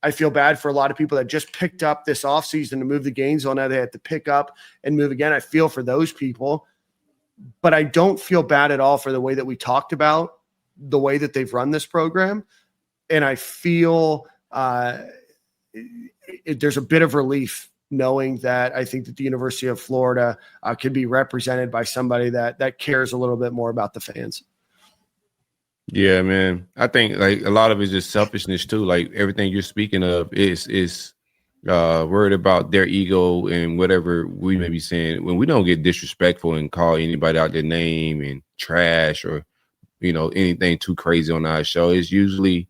I feel bad for a lot of people that just picked up this offseason to move to Gainesville. Now they have to pick up and move again. I feel for those people. But I don't feel bad at all for the way that we talked about the way that they've run this program. And I feel there's a bit of relief knowing that I think that the University of Florida can be represented by somebody that cares a little bit more about the fans. Yeah, man. I think like a lot of it is just selfishness too. Like everything you're speaking of is worried about their ego and whatever we may be saying. When we don't get disrespectful and call anybody out their name and trash or, anything too crazy on our show, it's usually,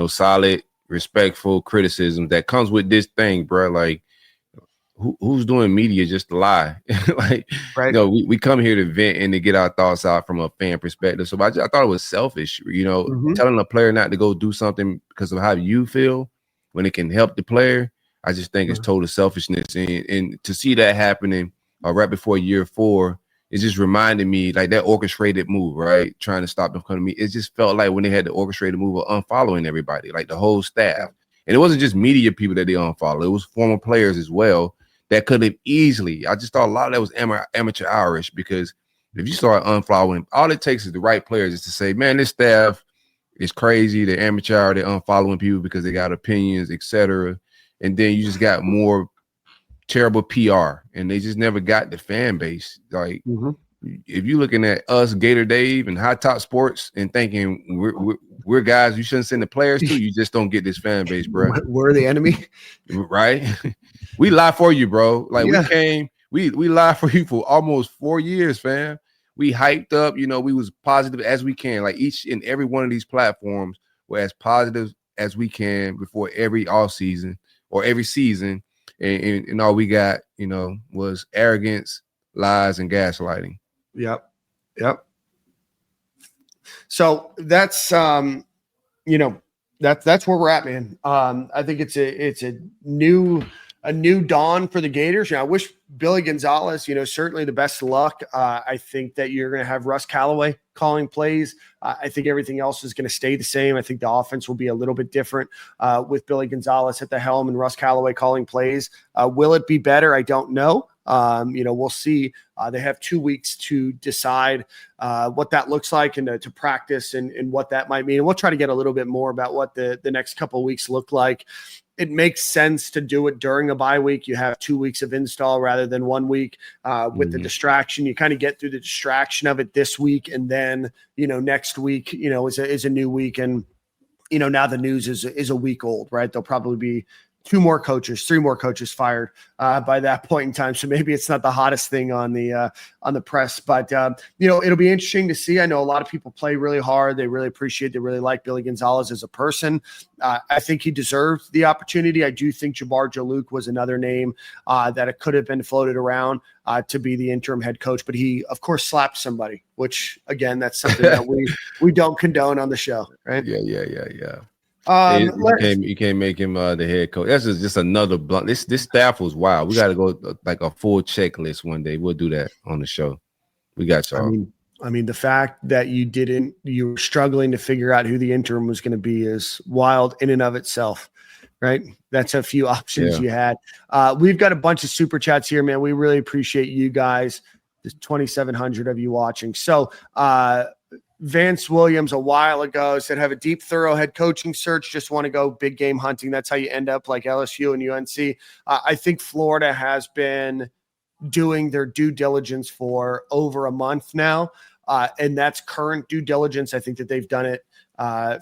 solid, respectful criticism that comes with this thing, bro. Like who's doing media just to lie? Like, right. We come here to vent and to get our thoughts out from a fan perspective. So I thought it was selfish, telling a player not to go do something because of how you feel when it can help the player. I just think it's total selfishness. And to see that happening right before year 4, it just reminded me like that orchestrated move, right? Trying to stop them coming to me. It just felt like when they had the orchestrated move of unfollowing everybody, like the whole staff. And it wasn't just media people that they unfollowed. It was former players as well that could have easily. I just thought a lot of that was amateur hourish, because if you start unfollowing, all it takes is the right players is to say, man, this staff is crazy. They're amateur. They're unfollowing people because they got opinions, etc. And then you just got more terrible PR, and they just never got the fan base. Like if you're looking at us, Gator Dave and High Top Sports, and thinking we're guys you shouldn't send the players to, you just don't get this fan base, bro. We're the enemy, right? We lie for you, bro. Like we lied for you for almost 4 years, fam. We hyped up, we was positive as we can. Like each and every one of these platforms were as positive as we can before every off season or every season, and all we got, was arrogance, lies, and gaslighting. Yep. So that's that's where we're at, man. I think it's a new dawn for the Gators. I wish Billy Gonzalez, certainly the best of luck. I think that you're going to have Russ Callaway calling plays. I think everything else is going to stay the same. I think the offense will be a little bit different with Billy Gonzalez at the helm and Russ Callaway calling plays. Will it be better? I don't know. We'll see. They have 2 weeks to decide what that looks like and to practice and what that might mean. And we'll try to get a little bit more about what the next couple of weeks look like. It makes sense to do it during a bye week. You have 2 weeks of install rather than 1 week with the distraction. You kind of get through the distraction of it this week. And then, next week, is a new week. And, now the news is a week old, right? There'll probably be 3 more coaches fired by that point in time. So maybe it's not the hottest thing on the press, but it'll be interesting to see. I know a lot of people play really hard. They really really like Billy Gonzalez as a person. I think he deserved the opportunity. I do think Jabbar Jalouk was another name that it could have been floated around to be the interim head coach, but he of course slapped somebody, which again, that's something that we don't condone on the show, right? Yeah. You can't make him the head coach. That's just another blunt. This staff was wild. We got to go like a full checklist one day. We'll do that on the show. We got y'all. I mean, the fact that you were struggling to figure out who the interim was going to be is wild in and of itself, right? That's a few options you had. We've got a bunch of super chats here, man. We really appreciate you guys. There's 2,700 of you watching. So, Vance Williams a while ago said, have a deep, thorough head coaching search. Just want to go big game hunting. That's how you end up like LSU and UNC. I think Florida has been doing their due diligence for over a month now. And that's current due diligence. I think that they've done it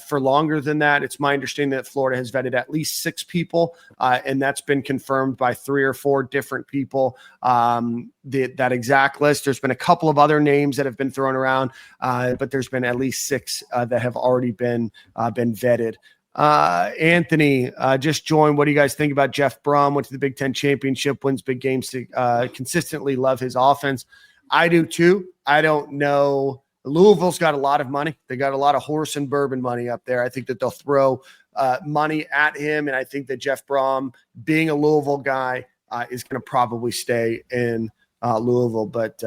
for longer than that. It's my understanding that Florida has vetted at least 6 people, and that's been confirmed by 3 or 4 different people. That exact list. There's been a couple of other names that have been thrown around, but there's been at least 6 that have already been vetted. Anthony just joined. What do you guys think about Jeff Brom? Went to the Big Ten championship, wins big games to consistently love his offense. I do too. I don't know. Louisville's got a lot of money. They got a lot of horse and bourbon money up there. I think that they'll throw money at him. And I think that Jeff Brom, being a Louisville guy, is going to probably stay in Louisville. But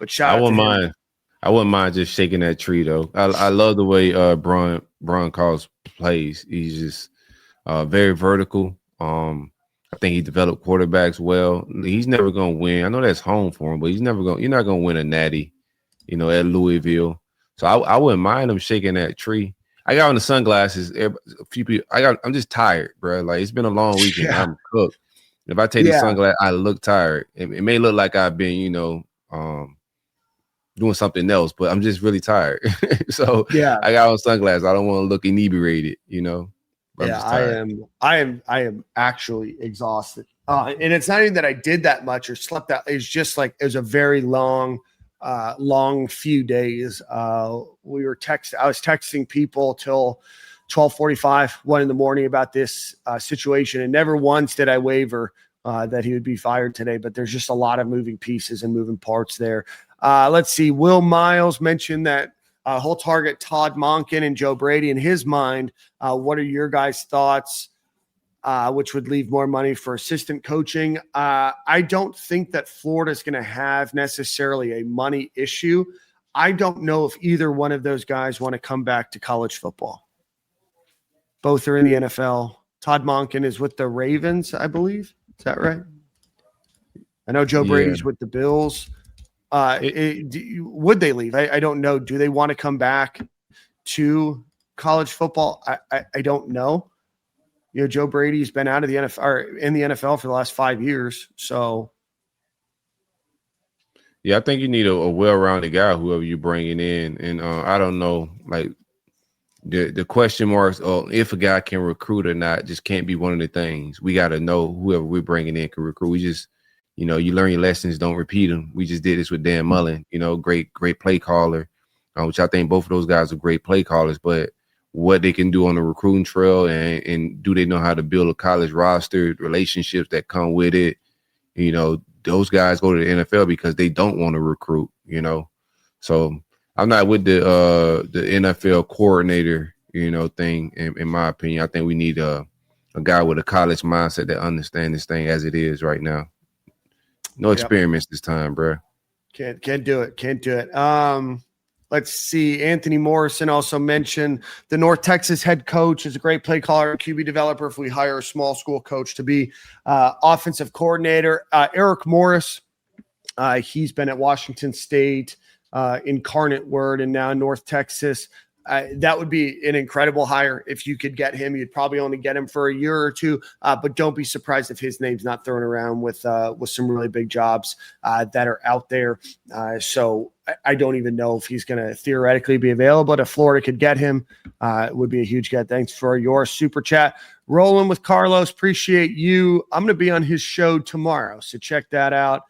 shout out to him. I wouldn't mind just shaking that tree though. I love the way Bron calls plays. He's just very vertical. I think he developed quarterbacks well. He's never gonna win. I know that's home for him, but you're not gonna win a natty, at Louisville. So I wouldn't mind him shaking that tree. I got on the sunglasses. A few people. I'm just tired, bro. Like it's been a long weekend. Yeah. I'm cooked. If I take the sunglasses, I look tired. It may look like I've been, doing something else, but I'm just really tired. So I got on sunglasses. I don't want to look inebriated, I am actually exhausted. And it's not even that I did that much or slept out. It's just like it was a very long few days. I was texting people till 12:45, 1 a.m. about this situation, and never once did I waver that he would be fired today. But there's just a lot of moving pieces and moving parts there. Let's see. Will Miles mentioned that he'll target Todd Monken and Joe Brady. In his mind, what are your guys' thoughts? Which would leave more money for assistant coaching. I don't think that Florida is going to have necessarily a money issue. I don't know if either one of those guys want to come back to college football. Both are in the NFL. Todd Monken is with the Ravens, I believe. Is that right? I know Joe Brady's with the Bills. Would they leave? I don't know. Do they want to come back to college football? I don't know. Joe Brady's been out of the NFL or in the NFL for the last 5 years. So, I think you need a well-rounded guy, whoever you're bringing in. And I don't know, like the question marks if a guy can recruit or not just can't be one of the things. We got to know whoever we're bringing in can recruit. We just, you learn your lessons, don't repeat them. We just did this with Dan Mullen, great play caller, which I think both of those guys are great play callers, but what they can do on the recruiting trail and do they know how to build a college roster, relationships that come with it. Those guys go to the NFL because they don't want to recruit, So I'm not with the NFL coordinator, thing in my opinion. I think we need a guy with a college mindset that understands this thing as it is right now. No experiments this time, bro. Can't do it. Let's see. Anthony Morrison also mentioned the North Texas head coach is a great play caller and QB developer if we hire a small school coach to be offensive coordinator. Eric Morris He's been at Washington State, Incarnate Word, and now North Texas. That would be an incredible hire if you could get him. You'd probably only get him for a year or two, but don't be surprised if his name's not thrown around with some really big jobs that are out there. So I don't even know if he's going to theoretically be available. But if Florida could get him, it would be a huge get. Thanks for your super chat. Rolling with Carlos. Appreciate you. I'm going to be on his show tomorrow, so check that out.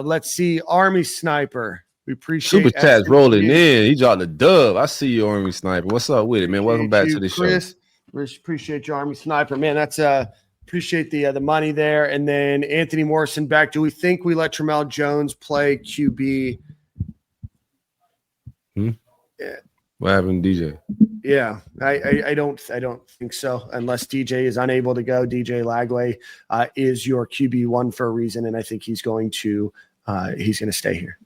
Let's see. Army Sniper. We appreciate Super chat's rolling in. He dropped a dub. I see you, Army Sniper. What's up with it, man? Welcome back to the Chris. show. Appreciate you, Army Sniper. Man, that's appreciate the money there. And then Anthony Morrison back. Do we think we let Tramel Jones play QB? Yeah. What happened to DJ? Yeah, I don't think so. Unless DJ is unable to go. DJ Lagway is your QB1 for a reason, and I think he's going to stay here.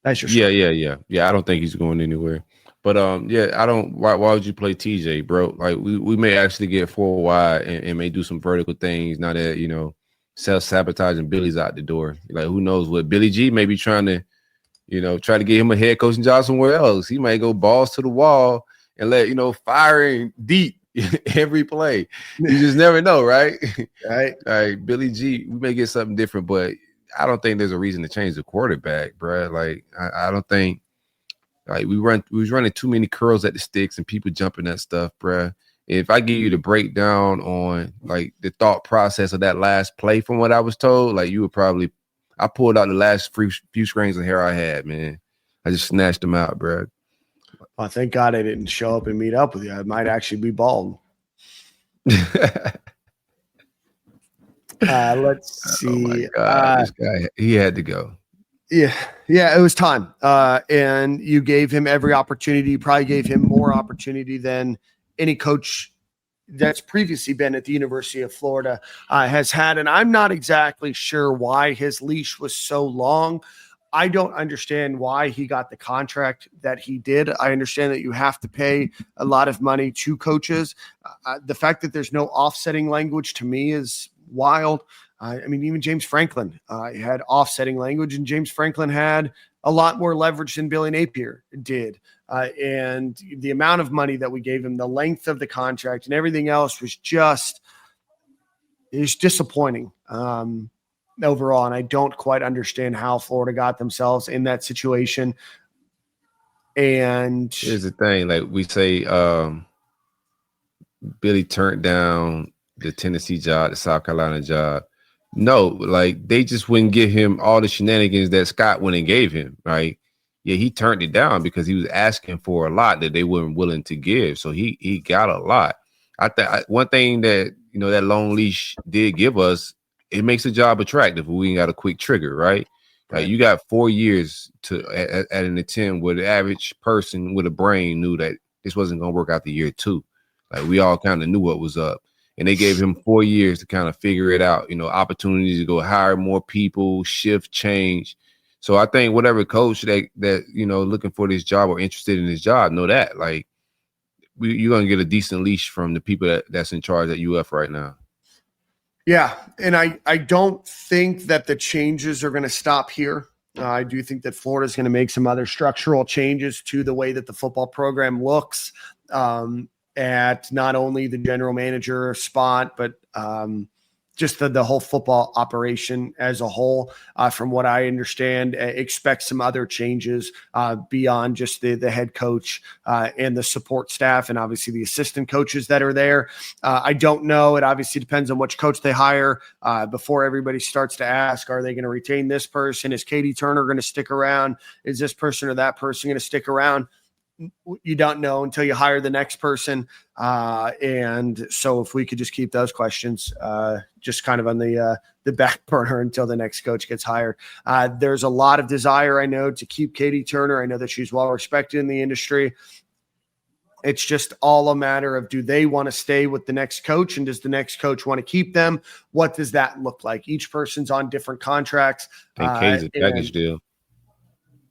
That's your yeah. I don't think he's going anywhere. But I don't. Why would you play TJ, bro? Like we may actually get 4 wide and may do some vertical things. Now that self-sabotaging Billy's out the door. Like who knows what Billy G may be trying to, try to get him a head coaching job somewhere else. He might go balls to the wall and let firing deep every play. You just never know, right? Right. All right, Billy G. We may get something different, but I don't think there's a reason to change the quarterback, bro. Like I don't think we was running too many curls at the sticks and people jumping at stuff, bro. If I give you the breakdown on like the thought process of that last play from what I was told, like you would probably I pulled out the last few strings of hair I had, man. I just snatched them out, bro. Well, thank God I didn't show up and meet up with you. I might actually be bald. Let's see. Oh my God, this guy, he had to go. Yeah, it was time. And you gave him every opportunity. You probably gave him more opportunity than any coach that's previously been at the University of Florida has had. And I'm not exactly sure why his leash was so long. I don't understand why he got the contract that he did. I understand that you have to pay a lot of money to coaches. The fact that there's no offsetting language to me is wild. I mean, even James Franklin had offsetting language, and James Franklin had a lot more leverage than Billy Napier did. And the amount of money that we gave him, the length of the contract, and everything else was just disappointing overall. And I don't quite understand how Florida got themselves in that situation. And here's the thing, like we say, Billy turned down the Tennessee job, the South Carolina job. No, like they just wouldn't give him all the shenanigans that Scott went and gave him, right? Yeah, he turned it down because he was asking for a lot that they weren't willing to give. So he got a lot. I think one thing that that long leash did give us, it makes the job attractive. We ain't got a quick trigger, right? Like you got 4 years to at an attempt where the average person with a brain knew that this wasn't gonna work out the year 2. Like we all kind of knew what was up. And they gave him 4 years to kind of figure it out, opportunities to go hire more people, shift, change. So I think whatever coach that looking for this job or interested in this job, know that like you're gonna get a decent leash from the people that's in charge at UF right now. Yeah, and I don't think that the changes are going to stop here. I do think that Florida is going to make some other structural changes to the way that the football program looks. At not only the general manager spot, but just the whole football operation as a whole. From what I understand, expect some other changes beyond just the head coach and the support staff and obviously the assistant coaches that are there. I don't know. It obviously depends on which coach they hire before everybody starts to ask, are they going to retain this person? Is Katie Turner going to stick around? Is this person or that person going to stick around? You don't know until you hire the next person. And so if we could just keep those questions just kind of on the back burner until the next coach gets hired. There's a lot of desire, I know, to keep Katie Turner. I know that she's well respected in the industry. It's just all a matter of, do they want to stay with the next coach, and does the next coach want to keep them? What does that look like? Each person's on different contracts. I think Katie's a package deal.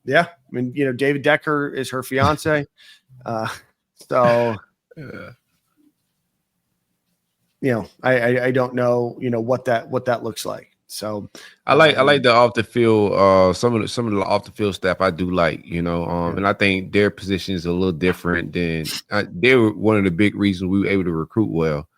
Yeah. I mean, David Decker is her fiance. So, yeah. I don't know, what that looks like. So I like the off the field. Some of the off the field staff I do like, and I think their position is a little different than they were one of the big reasons we were able to recruit well.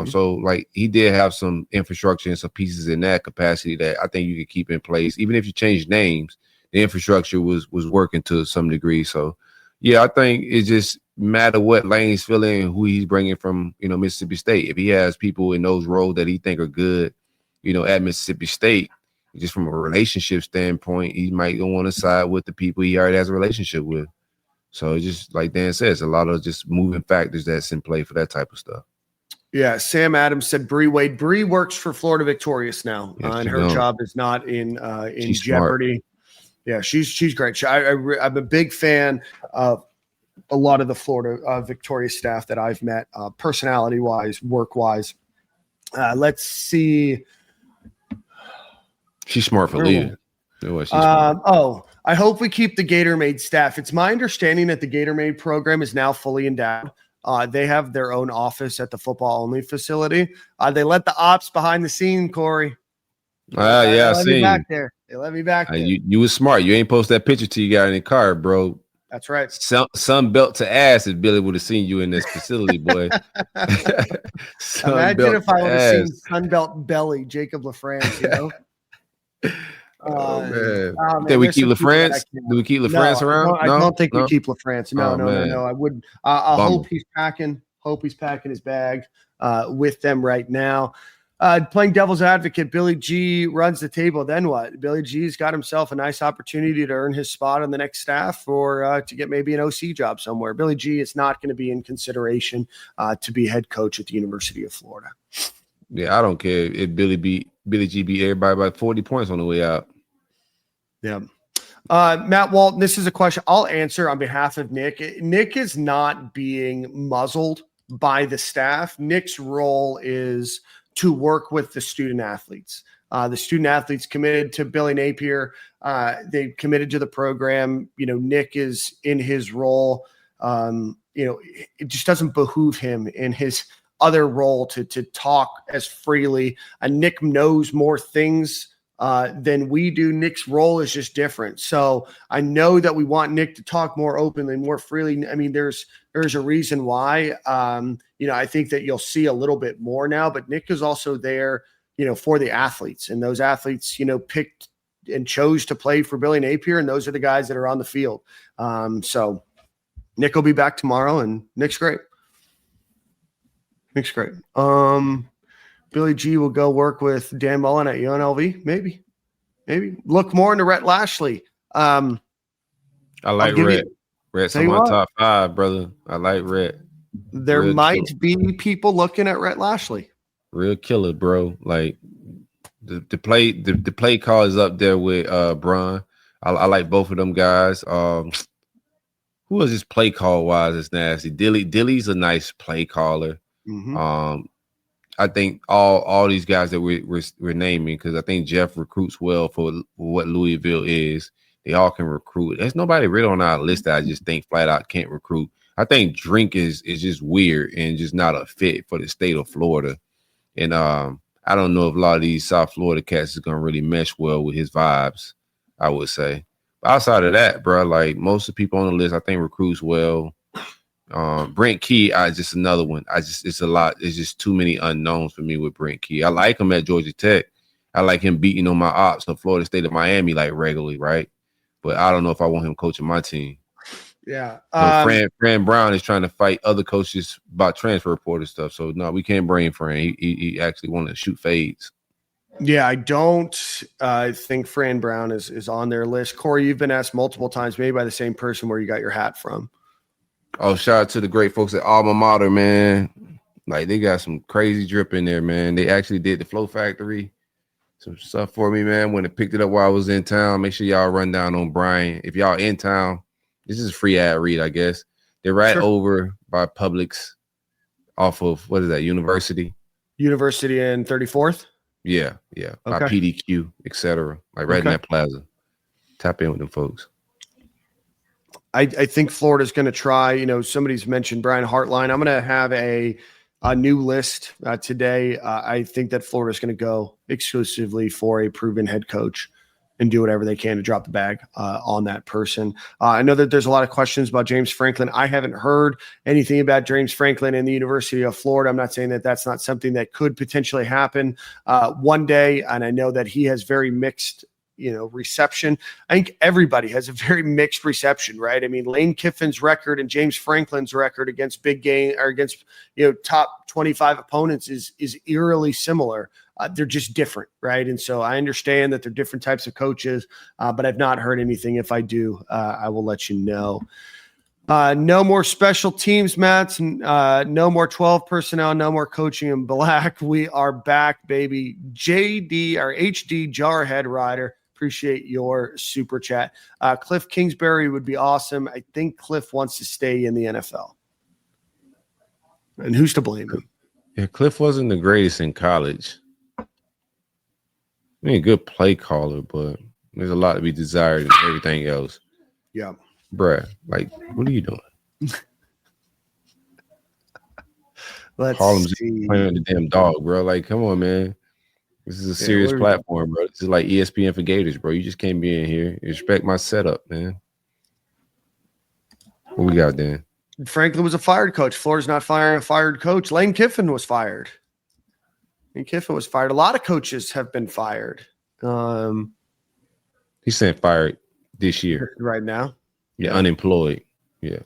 So like he did have some infrastructure and some pieces in that capacity that I think you could keep in place, even if you change names. The infrastructure was working to some degree. So yeah, I think it just matter what lanes fill in, who he's bringing from Mississippi State. If he has people in those roles that he think are good, at Mississippi State, just from a relationship standpoint, he might want to side with the people he already has a relationship with. So it's just like Dan says, a lot of just moving factors that's in play for that type of stuff. Yeah, Sam Adams said Bree Wade. Bree works for Florida Victorious now, and her job is not in jeopardy. Smart. Yeah, she's great. I'm a big fan of a lot of the Florida Victorious staff that I've met, personality-wise, work-wise. Let's see. She's smart for leading. I hope we keep the Gatormaid staff. It's my understanding that the Gatormaid program is now fully endowed. They have their own office at the football-only facility. They let the ops behind the scene, Corey. Yeah, I see. They let me back there. You was smart. You ain't post that picture till you got in the car, bro. That's right. Sun belt to ass if Billy would have seen you in this facility, boy. Imagine if I would have seen Sunbelt belly, Jacob LaFrance, man. Did we keep LaFrance? Do we keep LaFrance around? I don't think we keep LaFrance. No. I wouldn't. I hope he's packing. His bag with them right now. Playing devil's advocate, Billy G runs the table. Then what? Billy G's got himself a nice opportunity to earn his spot on the next staff or to get maybe an OC job somewhere. Billy G is not going to be in consideration to be head coach at the University of Florida. Yeah, I don't care if Billy G beat everybody by 40 points on the way out. Yeah. Matt Walton, this is a question I'll answer on behalf of Nick. Nick is not being muzzled by the staff. Nick's role is to work with the student athletes. The student athletes committed to Billy Napier. They committed to the program. Nick is in his role. It just doesn't behoove him in his other role to talk as freely. Nick knows more things than we do. Nick's role is just different. So I know that we want Nick to talk more openly, more freely. I mean, there's a reason why. I think that you'll see a little bit more now, but Nick is also there, for the athletes, and those athletes, picked and chose to play for Billy Napier, and those are the guys that are on the field. So Nick will be back tomorrow, and Nick's great. Billy G will go work with Dan Mullen at UNLV. Maybe look more into Rhett Lashley. I like Rhett. Rhett's on my top 5, brother. I like Rhett. There might be people looking at Rhett Lashley. Real killer, bro. Like the play call is up there with Bron. I like both of them guys. Who is this play call wise? It's nasty. Dilly's a nice play caller. Mm-hmm. I think all these guys that we're naming, because I think Jeff recruits well for what Louisville is. They all can recruit. There's nobody really on our list that I just think flat out can't recruit. I think Drink is just weird and just not a fit for the state of Florida. And I don't know if a lot of these South Florida cats is going to really mesh well with his vibes, I would say. But outside of that, bro, like most of the people on the list, I think recruits well. Brent Key, just another one. It's a lot. It's just too many unknowns for me with Brent Key. I like him at Georgia Tech. I like him beating on my ops of Florida State and Miami like regularly, right? But I don't know if I want him coaching my team. Yeah. Fran Brown is trying to fight other coaches about transfer portal stuff. So no, we can't bring Fran. He actually want to shoot fades. Yeah, I don't think Fran Brown is on their list. Corey, you've been asked multiple times, maybe by the same person, where you got your hat from. Oh, shout out to the great folks at Alma Mater, man. Like they got some crazy drip in there, man. They actually did the Flow Factory. Some stuff for me, man. When I picked it up while I was in town, make sure y'all run down on Brian. If y'all in town, this is a free ad read, I guess. They're right over by Publix off of, what is that, University and 34th? Yeah. Okay. By PDQ, etc. Like right in that plaza. Tap in with them folks. I think Florida's going to try, somebody's mentioned Brian Hartline. I'm going to have a a new list today. I think that Florida's going to go exclusively for a proven head coach and do whatever they can to drop the bag on that person. I know that there's a lot of questions about James Franklin. I haven't heard anything about James Franklin and the University of Florida. I'm not saying that that's not something that could potentially happen one day. And I know that he has very mixed, reception. I think everybody has a very mixed reception, right? I mean, Lane Kiffin's record and James Franklin's record against big game or against, top 25 opponents is eerily similar. They're just different, right? And so I understand that they're different types of coaches, but I've not heard anything. If I do, I will let you know. No more special teams, Mats, no more 12 personnel, no more coaching in black. We are back, baby. JD, our HD Jarhead Rider, appreciate your super chat. Cliff Kingsbury would be awesome. I think Cliff wants to stay in the NFL. And who's to blame him? Yeah, Cliff wasn't the greatest in college. I mean, a good play caller, but there's a lot to be desired in everything else. Yeah. Bruh, like, what are you doing? Let's see. Playing the damn dog, bro. Like, come on, man. This is a serious platform, bro. This is like ESPN for Gators, bro. You just can't be in here. Respect my setup, man. What we got then? Franklin was a fired coach. Florida's not firing a fired coach. Lane Kiffin was fired. And Kiffin was fired. A lot of coaches have been fired. He's saying fired this year. Right now? Yeah, unemployed. Yeah.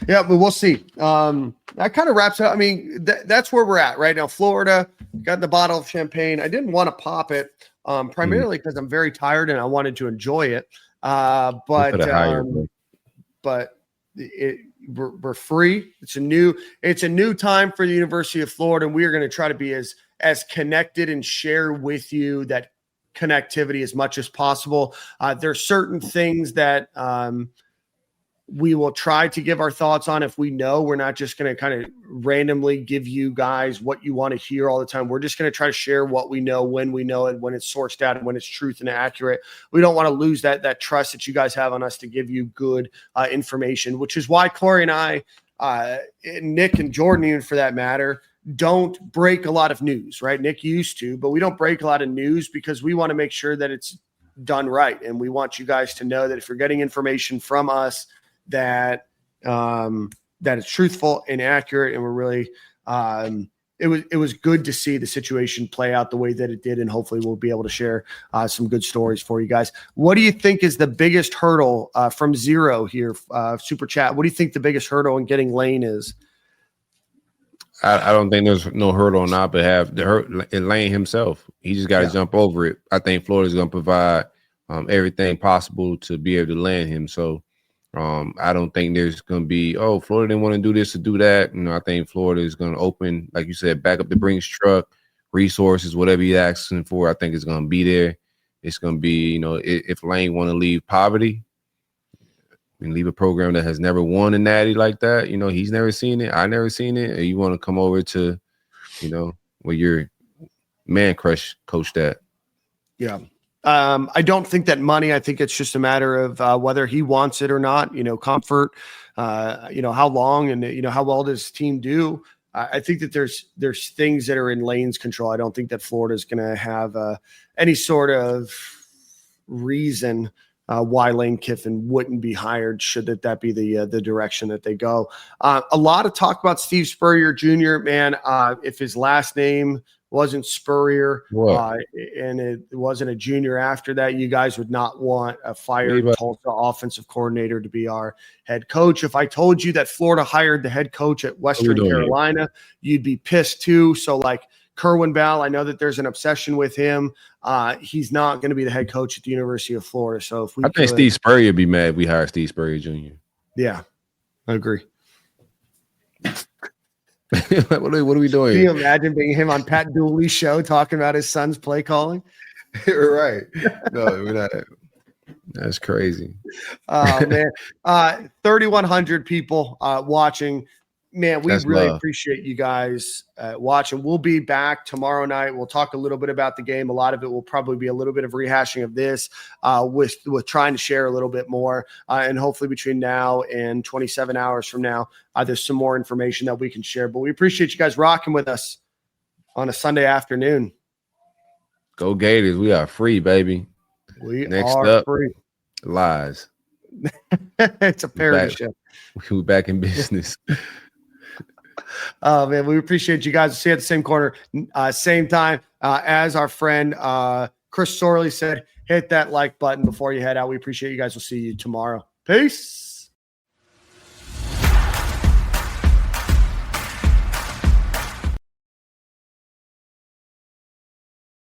Yeah, but we'll see. That kind of wraps up. I mean, that's where we're at right now. Florida got the bottle of champagne. I didn't want to pop it primarily because I'm very tired and I wanted to enjoy it. But we're free. It's a new time for the University of Florida, and we are going to try to be as connected and share with you that connectivity as much as possible. There are certain things that we will try to give our thoughts on if we know. We're not just going to kind of randomly give you guys what you want to hear all the time. We're just going to try to share what we know, when we know it, when it's sourced out, and when it's truth and accurate. We don't want to lose that trust that you guys have on us to give you good information, which is why Corey and I, Nick and Jordan, even for that matter, don't break a lot of news, right? Nick used to, but we don't break a lot of news because we want to make sure that it's done right. And we want you guys to know that if you're getting information from us, that it's truthful and accurate. And we're really, it was good to see the situation play out the way that it did. And hopefully we'll be able to share some good stories for you guys. What do you think is the biggest hurdle from Zero here, Super Chat? What do you think the biggest hurdle in getting Lane is? I don't think there's no hurdle on our behalf. Lane himself, he just got to jump over it. I think Florida's going to provide everything possible to be able to land him. So I don't think there's going to be, Florida didn't want to do this or do that. I think Florida is going to open, like you said, back up the Brinks truck, resources, whatever he's asking for. I think it's going to be there. It's going to be, if Lane want to leave poverty and leave a program that has never won a natty like that, he's never seen it. I never seen it. And you want to come over to, where your man crush coached at. Yeah. I don't think that money. I think it's just a matter of whether he wants it or not. Comfort. How long and how well does his team do? I think that there's things that are in Lane's control. I don't think that Florida is going to have any sort of reason why Lane Kiffin wouldn't be hired. Should that be the direction that they go? A lot of talk about Steve Spurrier Jr. Man, if his last name wasn't Spurrier, and it wasn't a junior after that, you guys would not want a fired Tulsa offensive coordinator to be our head coach. If I told you that Florida hired the head coach at Western Carolina, you'd be pissed too. So like Kerwin Bell, I know that there's an obsession with him. He's not going to be the head coach at the University of Florida. So if I think Steve Spurrier would be mad if we hire Steve Spurrier Jr. Yeah, I agree. What are we doing? Can you imagine being him on Pat Dooley's show talking about his son's play calling? Right. No, we're not. That's crazy. Oh, man. 3,100 people watching. man, we That's really love. appreciate you guys watching. We'll be back tomorrow night. We'll talk a little bit about the game. A lot of it will probably be a little bit of rehashing of this with trying to share a little bit more. And hopefully between now and 27 hours from now, there's some more information that we can share. But we appreciate you guys rocking with us on a Sunday afternoon. Go Gators. We are free, baby. We Next are up, free. Lies. It's a parody show. We're back in business. Oh, man, we appreciate you guys. We'll see you at the same corner, same time. As our friend Chris Sorley said, hit that like button before you head out. We appreciate you guys. We'll see you tomorrow. Peace.